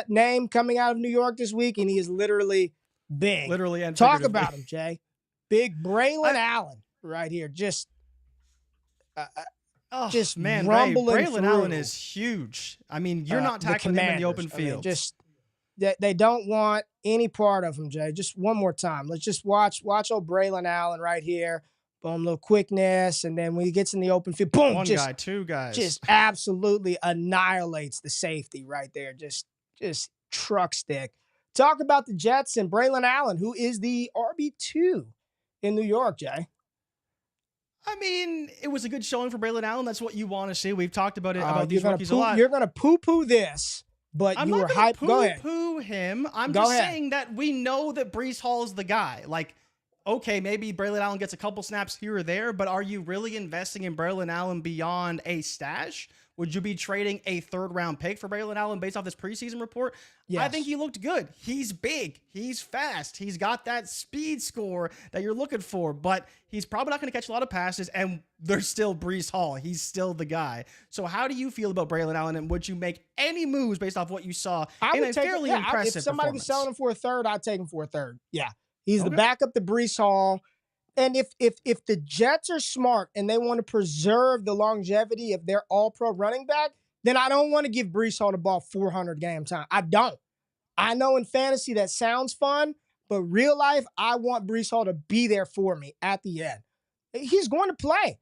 name coming out of New York this week, and he is literally big. Literally and talk about him, Jay. Big Braylon Allen right here. Just man, rumbling Braylon through. Allen is huge. I mean, you're not tackling him in the open field. They don't want any part of him, Jay. Just one more time. Let's just watch old Braylon Allen right here. Boom, little quickness, and then when he gets in the open field, boom, two guys. Just absolutely annihilates the safety right there. Just truck stick. Talk about the Jets and Braylon Allen, who is the RB2 in New York, Jay. I mean, it was a good showing for Braylon Allen. That's what you want to see. We've talked about it about these rookies a lot. You're going to poo-poo this, but I'm you were hyped. Go ahead. Poo him. I'm Go just ahead. saying that we know that Breece Hall is the guy. Like, okay, maybe Braylon Allen gets a couple snaps here or there, but are you really investing in Braylon Allen beyond a stash? Would you be trading a third-round pick for Braylon Allen based off this preseason report? Yes. I think he looked good. He's big. He's fast. He's got that speed score that you're looking for, but he's probably not going to catch a lot of passes, and there's still Breece Hall. He's still the guy. So how do you feel about Braylon Allen, and would you make any moves based off what you saw in a fairly impressive If somebody performance? was selling him for a third, I'd take him for a third. Yeah. He's the backup to Breece Hall. And if the Jets are smart and they want to preserve the longevity of their all-pro running back, then I don't want to give Breece Hall the ball 400 game time. I don't. I know in fantasy that sounds fun, but real life, I want Breece Hall to be there for me at the end. He's going to play.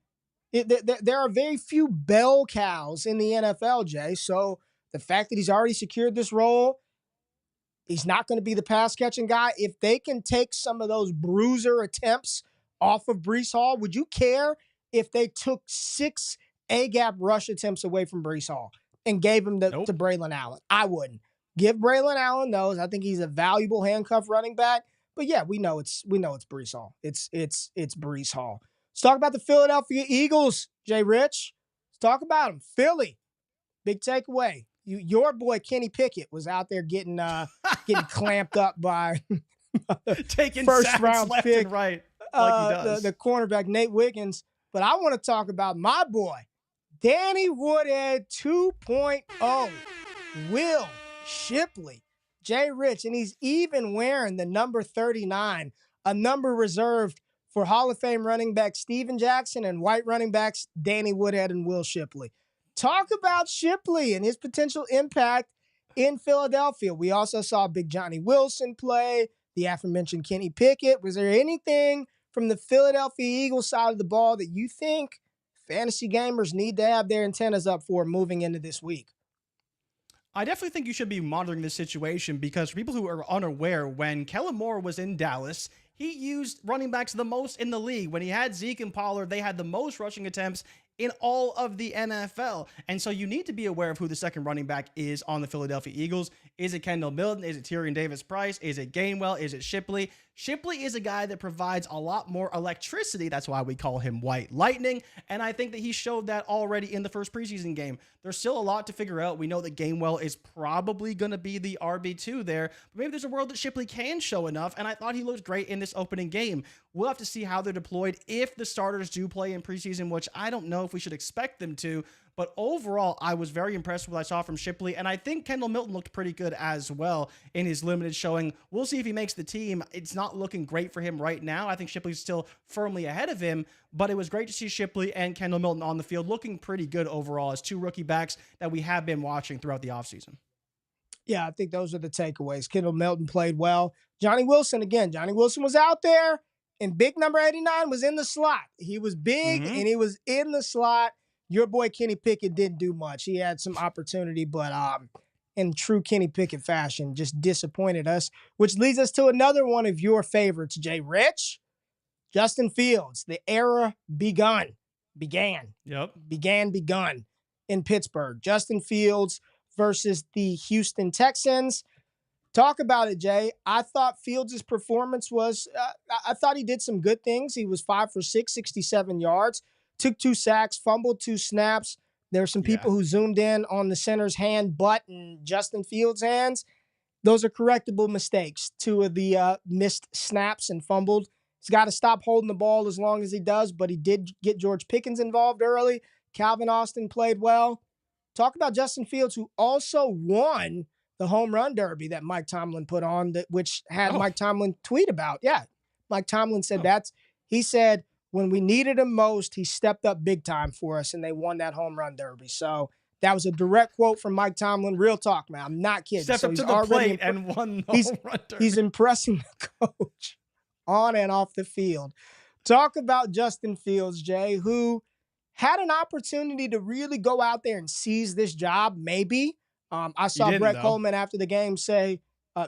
There are very few bell cows in the NFL, Jay. So the fact that he's already secured this role, he's not going to be the pass-catching guy. If they can take some of those bruiser attempts off of Breece Hall, would you care if they took 6 A-gap rush attempts away from Breece Hall and gave him to Braylon Allen? I wouldn't. Give Braylon Allen those. I think he's a valuable handcuff running back. But yeah, we know it's Breece Hall. It's Breece Hall. Let's talk about the Philadelphia Eagles, Jay Rich. Let's talk about them. Philly, big takeaway. Your boy Kenny Pickett was out there getting clamped up by taking first sacks round left pick, and right. Like he does. The cornerback Nate Wiggins. But I want to talk about my boy, Danny Woodhead 2.0, Will Shipley, Jay Rich, and he's even wearing the number 39, a number reserved for Hall of Fame running back Steven Jackson and white running backs Danny Woodhead and Will Shipley. Talk about Shipley and his potential impact in Philadelphia. We also saw Big Johnny Wilson play, the aforementioned Kenny Pickett. Was there anything from the Philadelphia Eagles side of the ball that you think fantasy gamers need to have their antennas up for moving into this week? I definitely think you should be monitoring this situation because for people who are unaware, when Kellen Moore was in Dallas, he used running backs the most in the league. When he had Zeke and Pollard, they had the most rushing attempts in all of the NFL. And so you need to be aware of who the second running back is on the Philadelphia Eagles. Is it Kendall Milton? Is it Tyrion Davis-Price? Is it Gainwell? Is it Shipley? Shipley is a guy that provides a lot more electricity. That's why we call him White Lightning. And I think that he showed that already in the first preseason game. There's still a lot to figure out. We know that Gainwell is probably going to be the RB2 there. But maybe there's a world that Shipley can show enough. And I thought he looked great in this opening game. We'll have to see how they're deployed if the starters do play in preseason, which I don't know if we should expect them to. But overall, I was very impressed with what I saw from Shipley, and I think Kendall Milton looked pretty good as well in his limited showing. We'll see if he makes the team. It's not looking great for him right now. I think Shipley's still firmly ahead of him, but it was great to see Shipley and Kendall Milton on the field looking pretty good overall as two rookie backs that we have been watching throughout the offseason. Yeah, I think those are the takeaways. Kendall Milton played well. Johnny Wilson, again, Johnny Wilson was out there, and big number 89 was in the slot. He was big, and he was in the slot. Your boy Kenny Pickett didn't do much. He had some opportunity, but in true Kenny Pickett fashion, just disappointed us, which leads us to another one of your favorites, Jay Rich. Justin Fields, the era begun in Pittsburgh. Justin Fields versus the Houston Texans. Talk about it, Jay. I thought Fields' performance was, I thought he did some good things. He was 5 for 6, 67 yards. Took 2 sacks, fumbled 2 snaps. There were some people who zoomed in on the center's hand, butt, and Justin Fields' hands. Those are correctable mistakes. 2 of the missed snaps and fumbled He's got to stop holding the ball as long as he does, but he did get George Pickens involved early. Calvin Austin played well. Talk about Justin Fields, who also won the home run derby that Mike Tomlin put on, which had Mike Tomlin tweet about. Yeah, Mike Tomlin said he said, when we needed him most, he stepped up big time for us, and they won that home run derby. So that was a direct quote from Mike Tomlin. Real talk, man. I'm not kidding. Stepped up to the plate and won the home run derby. He's impressing the coach on and off the field. Talk about Justin Fields, Jay, who had an opportunity to really go out there and seize this job, maybe. I saw Brett Coleman after the game say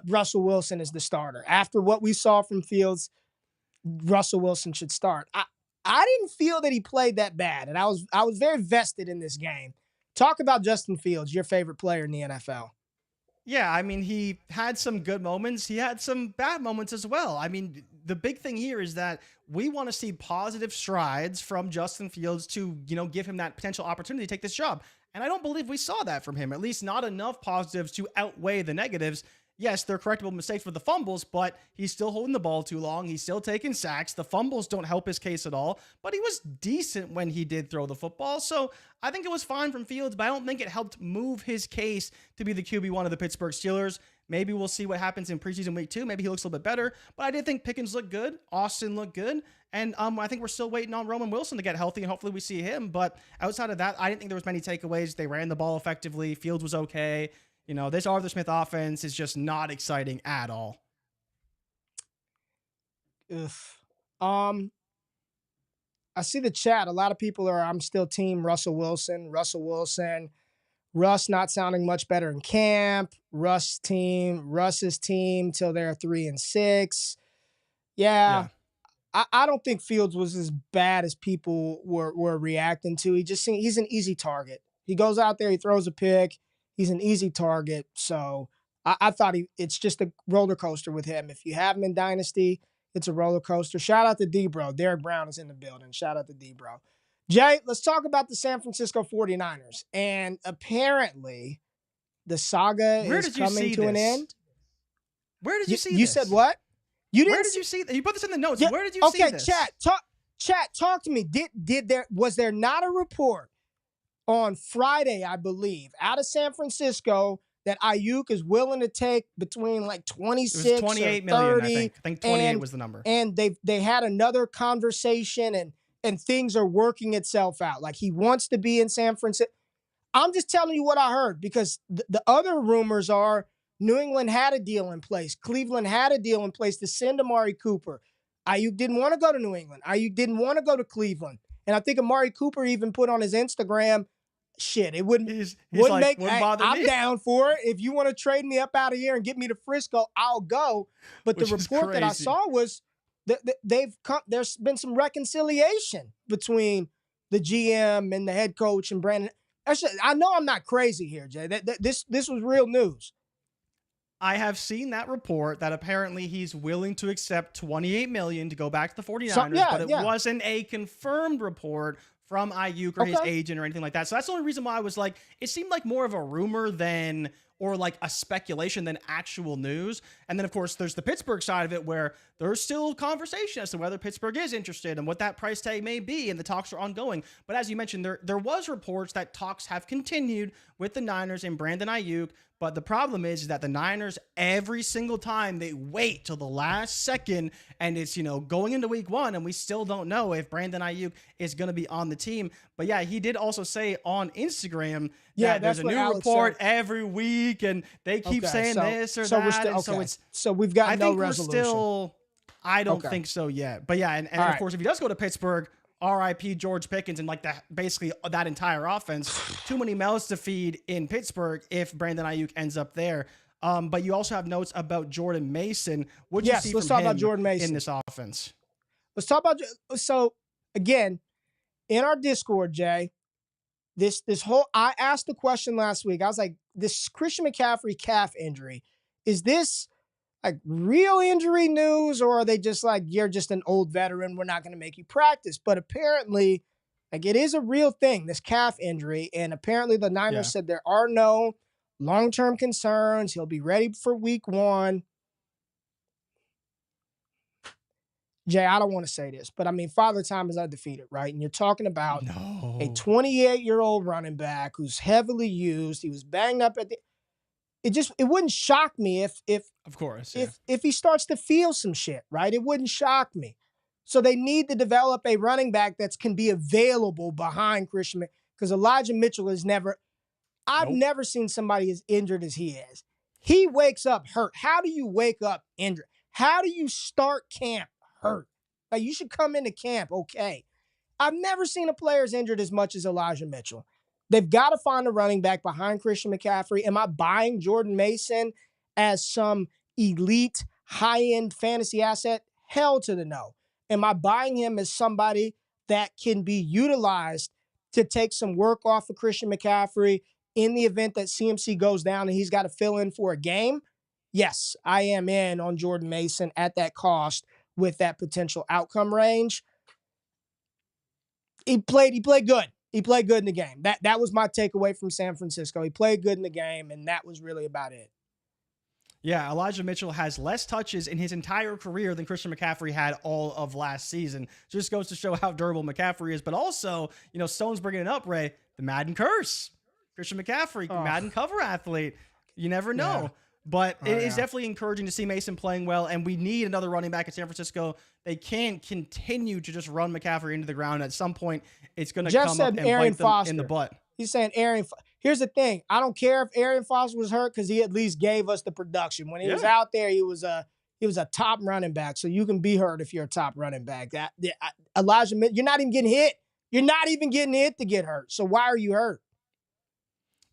Russell Wilson is the starter. After what we saw from Fields, Russell Wilson should start. I didn't feel that he played that bad, and I was very vested in this game. Talk about Justin Fields, your favorite player in the NFL. Yeah, I mean, he had some good moments. He had some bad moments as well. I mean, the big thing here is that we want to see positive strides from Justin Fields to, give him that potential opportunity to take this job. And I don't believe we saw that from him, at least not enough positives to outweigh the negatives. Yes, they're correctable mistakes with the fumbles, but he's still holding the ball too long. He's still taking sacks. The fumbles don't help his case at all, but he was decent when he did throw the football. So I think it was fine from Fields, but I don't think it helped move his case to be the QB1 of the Pittsburgh Steelers. Maybe we'll see what happens in preseason week 2. Maybe he looks a little bit better, but I did think Pickens looked good. Austin looked good. And I think we're still waiting on Roman Wilson to get healthy, and hopefully we see him. But outside of that, I didn't think there was many takeaways. They ran the ball effectively. Fields was okay. This Arthur Smith offense is just not exciting at all. I see the chat. A lot of people I'm still team Russell Wilson. Russ not sounding much better in camp. Russ's team till they're 3-6. Yeah. I don't think Fields was as bad as people were reacting to. He's an easy target. He goes out there, he throws a pick. He's an easy target. So I thought it's just a roller coaster with him. If you have him in Dynasty, it's a roller coaster. Shout out to D-Bro. Derek Brown is in the building. Shout out to D-Bro. Jay, let's talk about the San Francisco 49ers. And apparently the saga is coming to an end. Where did you see this? You said what? Where did you see that? You put this in the notes. Yeah, where did you see this? Okay, chat, talk to me. Was there not a report on Friday, I believe, out of San Francisco that Ayuk is willing to take between like 26 28 or 30, million, I think 28 was the number. And they had another conversation and things are working itself out. Like he wants to be in San Francisco. I'm just telling you what I heard because the other rumors are New England had a deal in place. Cleveland had a deal in place to send Amari Cooper. Ayuk didn't want to go to New England. Ayuk didn't want to go to Cleveland. And I think Amari Cooper even put on his Instagram, it wouldn't bother me. I'm down for it. If you want to trade me up out of here and get me to Frisco, I'll go. But the report that I saw was that there's been some reconciliation between the GM and the head coach and Brandon. I know I'm not crazy here, Jay. This was real news. I have seen that report that apparently he's willing to accept $28 million to go back to the 49ers, but it wasn't a confirmed report from Ayuk or his agent or anything like that. So that's the only reason why I was like, it seemed like more of a rumor or like a speculation than actual news. And then, of course, there's the Pittsburgh side of it where there's still conversation as to whether Pittsburgh is interested and what that price tag may be, and the talks are ongoing. But as you mentioned, there was reports that talks have continued with the Niners and Brandon Ayuk. But the problem is that the Niners, every single time they wait till the last second, and it's, going into week 1, and we still don't know if Brandon Ayuk is going to be on the team. But yeah, he did also say on Instagram that there's a new report every week, and they keep saying this or that. So we've got no resolution. I don't think so yet. But yeah, and of course, if he does go to Pittsburgh, RIP George Pickens and basically that entire offense. Too many mouths to feed in Pittsburgh if Brandon Ayuk ends up there. But you also have notes about Jordan Mason. What do you see from him Jordan Mason in this offense? Let's talk about. So again, in our Discord, Jay, this whole I asked the question last week. I was like, this Christian McCaffrey calf injury, is this like real injury news, or are they just like, you're just an old veteran, we're not going to make you practice? But apparently, like, it is a real thing, this calf injury, and apparently the Niners said there are no long-term concerns. He'll be ready for week 1. Jay, I don't want to say this, but I mean, Father Time is undefeated, right? And you're talking about a 28-year-old running back who's heavily used. He was banged up at the. It wouldn't shock me if of course, if he starts to feel some shit, right? It wouldn't shock me. So they need to develop a running back that can be available behind Christian, because Elijah Mitchell is never. I've never seen somebody as injured as he is. He wakes up hurt. How do you wake up injured? How do you start camp hurt? Like, you should come into camp okay. I've never seen a player as injured as much as Elijah Mitchell. They've got to find a running back behind Christian McCaffrey. Am I buying Jordan Mason as some elite, high-end fantasy asset? Hell to the no. Am I buying him as somebody that can be utilized to take some work off of Christian McCaffrey in the event that CMC goes down and he's got to fill in for a game? Yes, I am in on Jordan Mason at that cost with that potential outcome range. He played good. He played good in the game. That was my takeaway from San Francisco. He played good in the game, and that was really about it. Yeah, Elijah Mitchell has less touches in his entire career than Christian McCaffrey had all of last season. Just goes to show how durable McCaffrey is. But also, Stone's bringing it up, Ray, the Madden curse. Christian McCaffrey, Madden cover athlete. You never know. Yeah. But it is definitely encouraging to see Mason playing well, and we need another running back at San Francisco. They can't continue to just run McCaffrey into the ground. At some point, it's going to come up and bite them in the butt. He's saying here's the thing. I don't care if Arian Foster was hurt, because he at least gave us the production. When he was out there, he was a top running back. So you can be hurt if you're a top running back. Elijah, you're not even getting hit. You're not even getting hit to get hurt. So why are you hurt?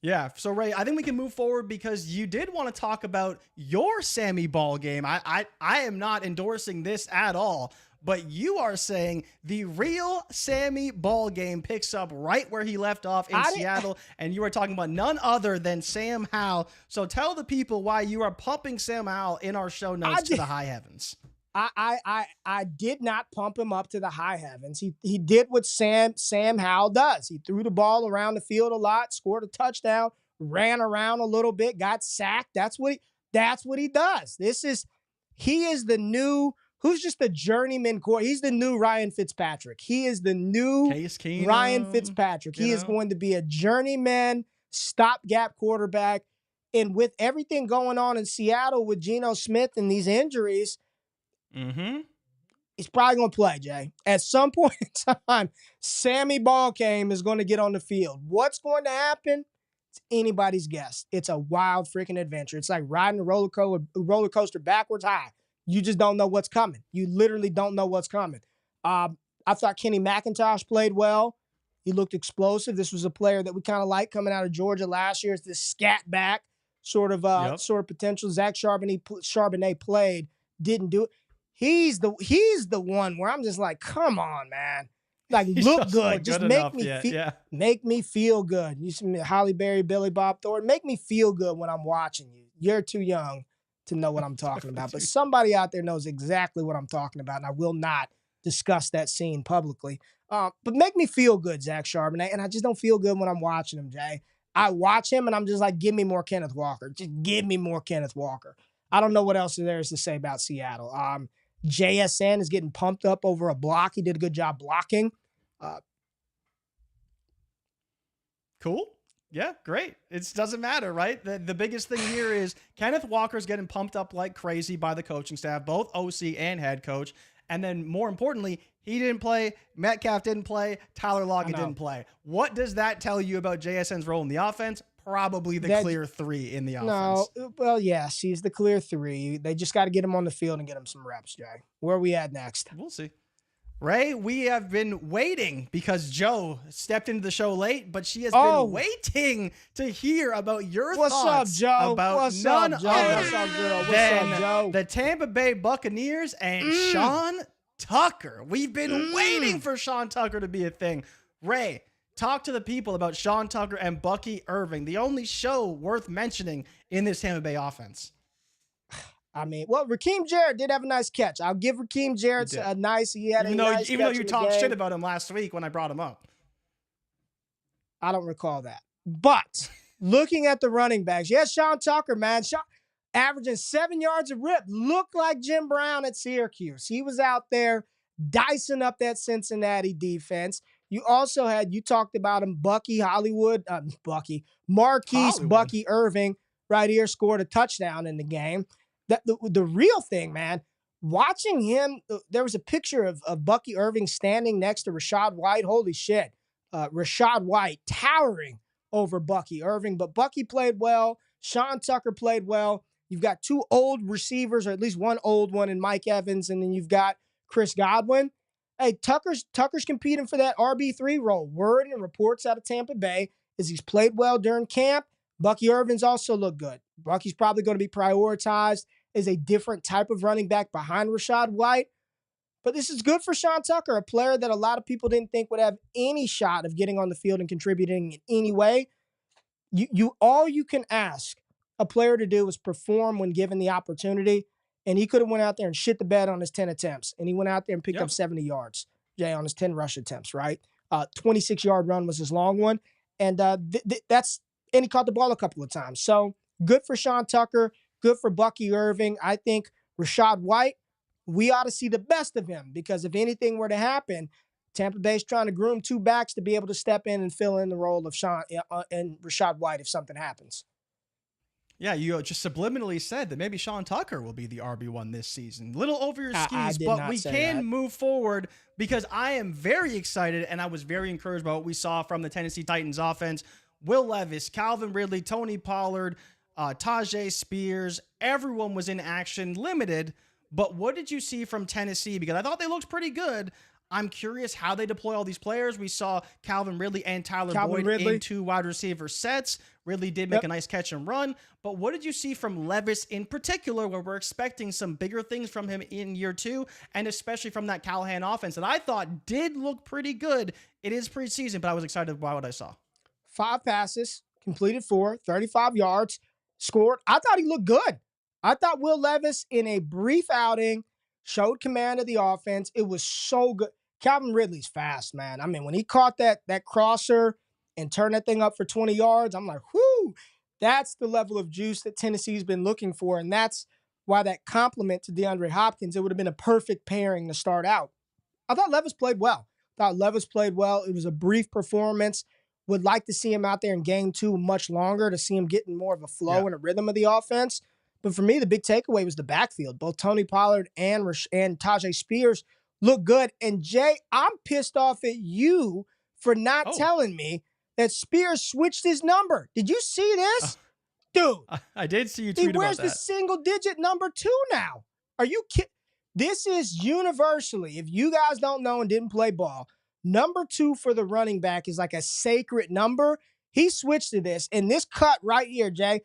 Yeah, so Ray, I think we can move forward because you did want to talk about your Sammy ball game. I am not endorsing this at all, but you are saying the real Sammy ball game picks up right where he left off in Seattle, and you are talking about none other than Sam Howell. So tell the people why you are pumping Sam Howell in our show notes to the high heavens. I did not pump him up to the high heavens. He did what Sam Howell does. He threw the ball around the field a lot, scored a touchdown, ran around a little bit, got sacked. That's what he does. He is the new, who's just a journeyman core. He's the new Ryan Fitzpatrick. He is the new Ryan Fitzpatrick. He is going to be a journeyman stopgap quarterback. And with everything going on in Seattle with Geno Smith and these injuries, he's probably going to play, Jay. At some point in time, Sammy Ballgame is going to get on the field. What's going to happen? It's anybody's guess. It's a wild freaking adventure. It's like riding a roller coaster backwards high. You just don't know what's coming. You literally don't know what's coming. I thought Kenny McIntosh played well. He looked explosive. This was a player that we kind of liked coming out of Georgia last year. It's this scat back sort of potential. Zach Charbonnet played, didn't do it. He's the one where I'm just like, come on, man. Like, look good. Just make me feel good. You see Holly Berry, Billy Bob Thornton. Make me feel good when I'm watching you. You're too young to know what I'm talking about. But somebody out there knows exactly what I'm talking about, and I will not discuss that scene publicly. But make me feel good, Zach Charbonnet. And I just don't feel good when I'm watching him, Jay. I watch him, and I'm just like, give me more Kenneth Walker. Just give me more Kenneth Walker. I don't know what else there is to say about Seattle. JSN is getting pumped up over a block. He did a good job blocking. Cool. Yeah, great. It doesn't matter, right? The biggest thing here is Kenneth Walker's getting pumped up like crazy by the coaching staff, both OC and head coach. And then more importantly, he didn't play. Metcalf didn't play. Tyler Lockett didn't play. What does that tell you about JSN's role in the offense? Probably the clear 3 in the offense. No, well, yes, he's the clear 3. They just got to get him on the field and get him some reps, Jay. Where are we at next? We'll see. Ray, we have been waiting because Joe stepped into the show late, but she has been waiting to hear about your thoughts up, Joe? about What's none up, Joe? other What's up, girl? What's than up, Joe? the Tampa Bay Buccaneers and Sean Tucker. We've been waiting for Sean Tucker to be a thing. Ray, talk to the people about Sean Tucker and Bucky Irving, the only show worth mentioning in this Tampa Bay offense. I mean, well, Raheem Jarrett did have a nice catch. I'll give Raheem Jarrett a nice. Even though you talked shit about him last week when I brought him up. I don't recall that. But looking at the running backs, yes, Sean Tucker, man. averaging 7 yards a rip. Looked like Jim Brown at Syracuse. He was out there dicing up that Cincinnati defense. You also had, you talked about him, Marquise Bucky Irving right here scored a touchdown in the game. The real thing, man, watching him, there was a picture of Bucky Irving standing next to Rachaad White. Holy shit. Rachaad White towering over Bucky Irving, but Bucky played well. Sean Tucker played well. You've got two old receivers, or at least one old one in Mike Evans, and then you've got Chris Godwin. Hey, Tucker's competing for that RB3 role. Word and reports out of Tampa Bay is he's played well during camp. Bucky Irvin's also looked good. Bucky's probably going to be prioritized as a different type of running back behind Rachaad White. But this is good for Sean Tucker, a player that a lot of people didn't think would have any shot of getting on the field and contributing in any way. All you can ask a player to do is perform when given the opportunity. And he could have went out there and shit the bed on his 10 attempts. And he went out there and picked up 70 yards, Jay, on his 10 rush attempts, right? 26-yard run was his long one. And and he caught the ball a couple of times. So good for Sean Tucker, good for Bucky Irving. I think Rachaad White, we ought to see the best of him, because if anything were to happen, Tampa Bay's trying to groom two backs to be able to step in and fill in the role of Sean and Rachaad White if something happens. Yeah, you just subliminally said that maybe Sean Tucker will be the RB1 this season. Little over your skis, but we can move forward, because I am very excited, and I was very encouraged by what we saw from the Tennessee Titans offense. Will Levis, Calvin Ridley, Tony Pollard, Tajay Spears, everyone was in action, limited. But what did you see from Tennessee? Because I thought they looked pretty good. I'm curious how they deploy all these players. We saw Calvin Ridley and Tyler Boyd in two wide receiver sets. Ridley did make a nice catch and run. But what did you see from Levis in particular, where we're expecting some bigger things from him in year two, and especially from that Callahan offense that I thought did look pretty good? It is preseason, but I was excited by what I saw. 5 passes, completed 4, 35 yards, scored. I thought he looked good. I thought Will Levis, in a brief outing, showed command of the offense. It was so good. Calvin Ridley's fast, man. I mean, when he caught that crosser and turned that thing up for 20 yards, I'm like, whoo, that's the level of juice that Tennessee's been looking for. And that's why that compliment to DeAndre Hopkins, it would have been a perfect pairing to start out. I thought Levis played well. It was a brief performance. Would like to see him out there in game 2 much longer, to see him getting more of a flow and a rhythm of the offense. But for me, the big takeaway was the backfield. Both Tony Pollard and Tajay Spears look good. And Jay, I'm pissed off at you for not telling me that Spears switched his number. Did you see this? Dude. I did see you tweet about that. He wears the single-digit number 2 now. Are you kidding? This is universally, if you guys don't know and didn't play ball, number 2 for the running back is like a sacred number. He switched to this. And this cut right here, Jay,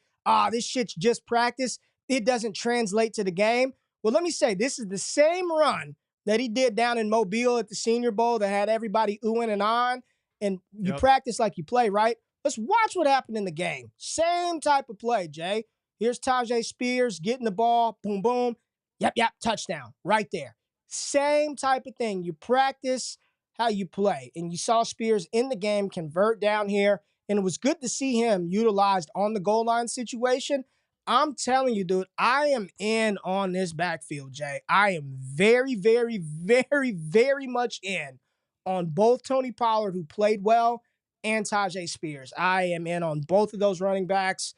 this shit's just practice. It doesn't translate to the game. Well, let me say, this is the same run that he did down in Mobile at the Senior Bowl that had everybody oohing and on. And you practice like you play, right? Let's watch what happened in the game. Same type of play, Jay. Here's Tajay Spears getting the ball. Boom, boom. Yep, touchdown. Right there. Same type of thing. You practice how you play. And you saw Spears in the game convert down here. And it was good to see him utilized on the goal line situation. I'm telling you, dude, I am in on this backfield, Jay. I am very, very, very, very much in on both Tony Pollard, who played well, and Tajay Spears. I am in on both of those running backs.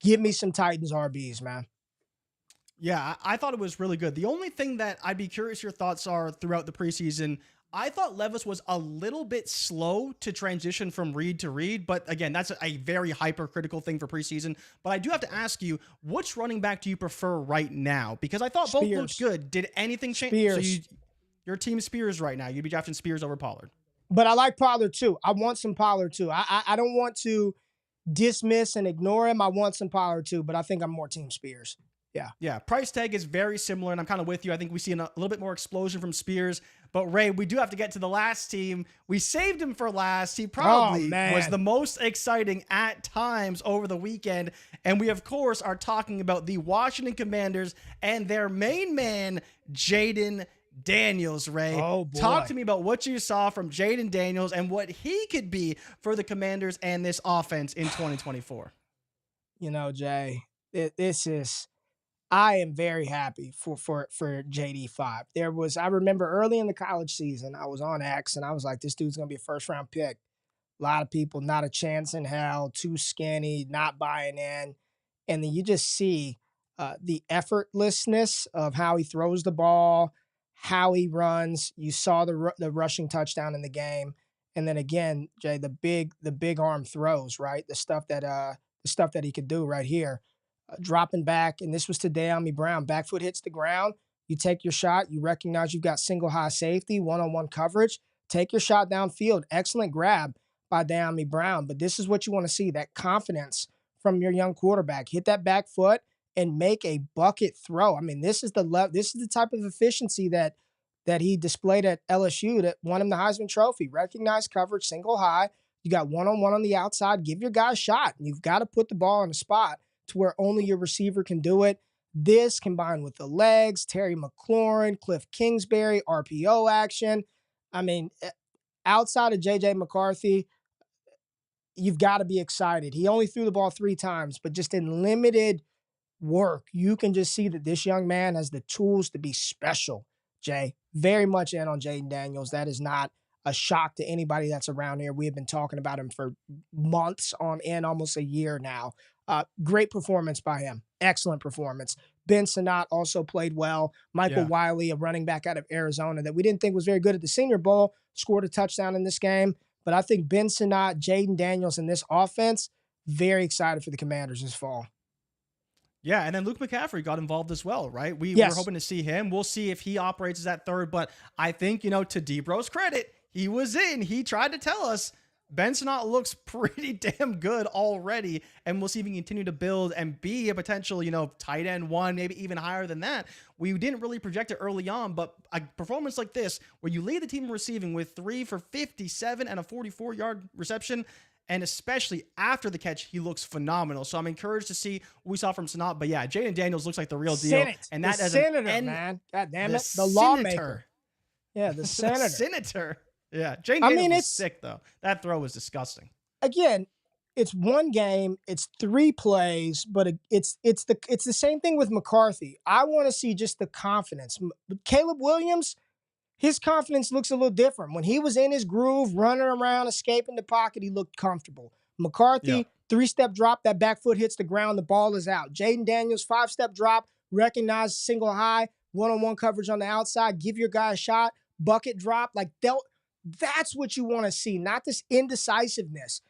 Give me some Titans RBs, man. Yeah, I thought it was really good. The only thing that I'd be curious your thoughts are throughout the preseason, I thought Levis was a little bit slow to transition from read to read, but again, that's a very hypercritical thing for preseason. But I do have to ask you, which running back do you prefer right now? Because I thought both looked good. Did anything change? Spears. So your team Spears right now. You'd be drafting Spears over Pollard. But I like Pollard too. I want some Pollard too. I don't want to dismiss and ignore him. I want some Pollard too, but I think I'm more team Spears. Yeah. Price tag is very similar, and I'm kind of with you. I think we see a little bit more explosion from Spears. But, Ray, we do have to get to the last team. We saved him for last. He probably was the most exciting at times over the weekend. And we, of course, are talking about the Washington Commanders and their main man, Jayden Daniels, Ray. Oh, boy. Talk to me about what you saw from Jayden Daniels and what he could be for the Commanders and this offense in 2024. You know, Jay, this is I am very happy for JD5. I remember early in the college season, I was on X and I was like, this dude's gonna be a first round pick. A lot of people, not a chance in hell, too skinny, not buying in. And then you just see the effortlessness of how he throws the ball, how he runs. You saw the rushing touchdown in the game, and then again, Jay, the big arm throws, right? The stuff that he could do right here, dropping back, and this was to De'Ami Brown. Back foot hits the ground. You take your shot. You recognize you've got single high safety, one-on-one coverage. Take your shot downfield. Excellent grab by De'Ami Brown. But this is what you want to see, that confidence from your young quarterback. Hit that back foot and make a bucket throw. I mean, this is the type of efficiency that he displayed at LSU that won him the Heisman Trophy. Recognize coverage, single high. You got one-on-one on the outside. Give your guy a shot. And you've got to put the ball in a spot to where only your receiver can do it. This combined with the legs, Terry McLaurin, Cliff Kingsbury, RPO action. I mean, outside of J.J. McCarthy, you've got to be excited. He only threw the ball 3 times, but just in limited work, you can just see that this young man has the tools to be special, Jay. Very much in on Jaden Daniels. That is not a shock to anybody that's around here. We have been talking about him for months on end, almost a year now. Great performance by him. Excellent performance. Ben Sinnott also played well. Michael Wiley, a running back out of Arizona that we didn't think was very good at the Senior Bowl, scored a touchdown in this game. But I think Ben Sinnott, Jaden Daniels in this offense, very excited for the Commanders this fall. Yeah, and then Luke McCaffrey got involved as well, right? We were hoping to see him. We'll see if he operates as that third, but I think, to D-Bro's credit, he was in. He tried to tell us Ben Sinnott looks pretty damn good already, and we'll see if he can continue to build and be a potential, tight end 1, maybe even higher than that. We didn't really project it early on, but a performance like this, where you lead the team in receiving with 3 for 57 and a 44-yard reception, and especially after the catch, he looks phenomenal. So I'm encouraged to see what we saw from Sinnott. But yeah, Jaden Daniels looks like the real deal. And that is senator, man. God damn it. The lawmaker. Yeah, the senator. The senator. Yeah, Jaden Daniels was sick, though. That throw was disgusting. Again, it's one game. It's 3 plays, but it's the same thing with McCarthy. I want to see just the confidence. Caleb Williams, his confidence looks a little different. When he was in his groove, running around, escaping the pocket, he looked comfortable. McCarthy, 3-step drop, that back foot hits the ground, the ball is out. Jaden Daniels, 5-step drop, recognize single high, one-on-one coverage on the outside, give your guy a shot, bucket drop. That's what you want to see, not this indecisiveness.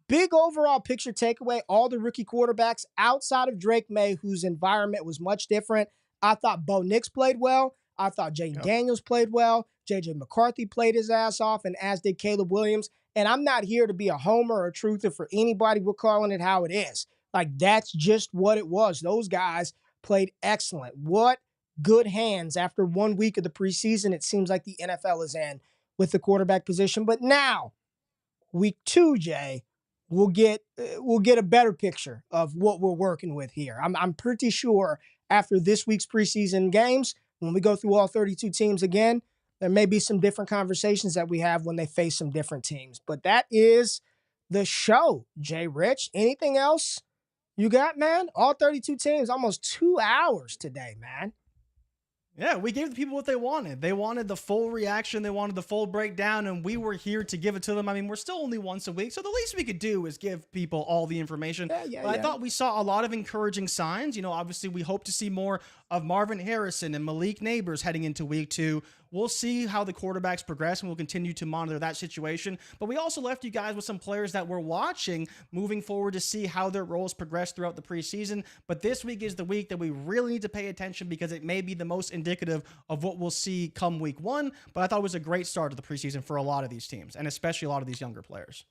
Big overall picture takeaway, all the rookie quarterbacks outside of Drake May, whose environment was much different. I thought Bo Nix played well. I thought Jaden Daniels played well. J.J. McCarthy played his ass off, and as did Caleb Williams. And I'm not here to be a homer or a truther for anybody. We're calling it how it is. That's just what it was. Those guys played excellent. What good hands after 1 week of the preseason it seems like the NFL is in with the quarterback position. But now, week 2, Jay, we'll get a better picture of what we're working with here. I'm pretty sure after this week's preseason games, when we go through all 32 teams again, there may be some different conversations that we have when they face some different teams. But that is the show, Jay Rich. Anything else you got, man? All 32 teams, almost 2 hours today, man. Yeah, we gave the people what they wanted. They wanted the full reaction. They wanted the full breakdown, and we were here to give it to them. I mean, we're still only once a week, so the least we could do is give people all the information. I thought we saw a lot of encouraging signs. Obviously, we hope to see more of Marvin Harrison and Malik Neighbors heading into week 2. We'll see how the quarterbacks progress, and we'll continue to monitor that situation. But we also left you guys with some players that we're watching moving forward to see how their roles progress throughout the preseason. But this week is the week that we really need to pay attention because it may be the most indicative of what we'll see come week 1. But I thought it was a great start to the preseason for a lot of these teams, and especially a lot of these younger players.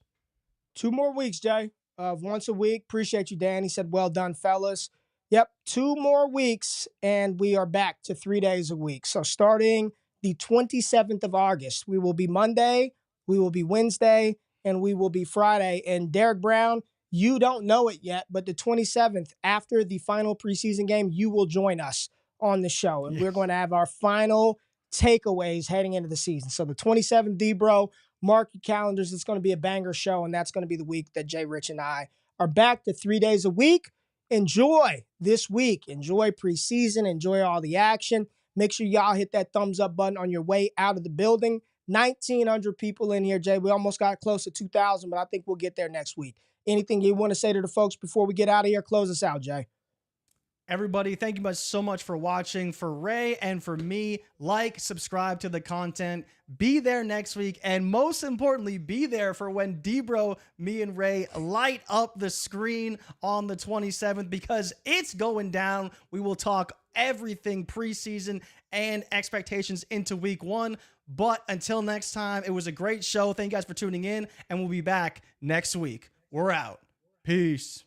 2 more weeks, Jay. Once a week. Appreciate you, Dan. He said, well done, fellas. Yep, 2 more weeks, and we are back to 3 days a week. So starting the 27th of August, we will be Monday, we will be Wednesday, and we will be Friday. And Derek Brown, you don't know it yet, but the 27th, after the final preseason game, you will join us on the show. And we're going to have our final takeaways heading into the season. So the 27th, D-Bro, mark your calendars. It's going to be a banger show, and that's going to be the week that Jay Rich and I are back to 3 days a week. enjoy this week. Enjoy preseason. Enjoy all the action. Make sure y'all hit that thumbs up button on your way out of the building. 1,900 people in here, Jay. We almost got close to 2,000, but I think we'll get there next week. Anything you want to say to the folks before we get out of here? Close us out, Jay. Everybody, thank you so much for watching. For Ray and for me, like, subscribe to the content. Be there next week. And most importantly, be there for when Debro, me, and Ray light up the screen on the 27th, because it's going down. We will talk everything preseason and expectations into week 1. But until next time, it was a great show. Thank you guys for tuning in, and we'll be back next week. We're out. Peace.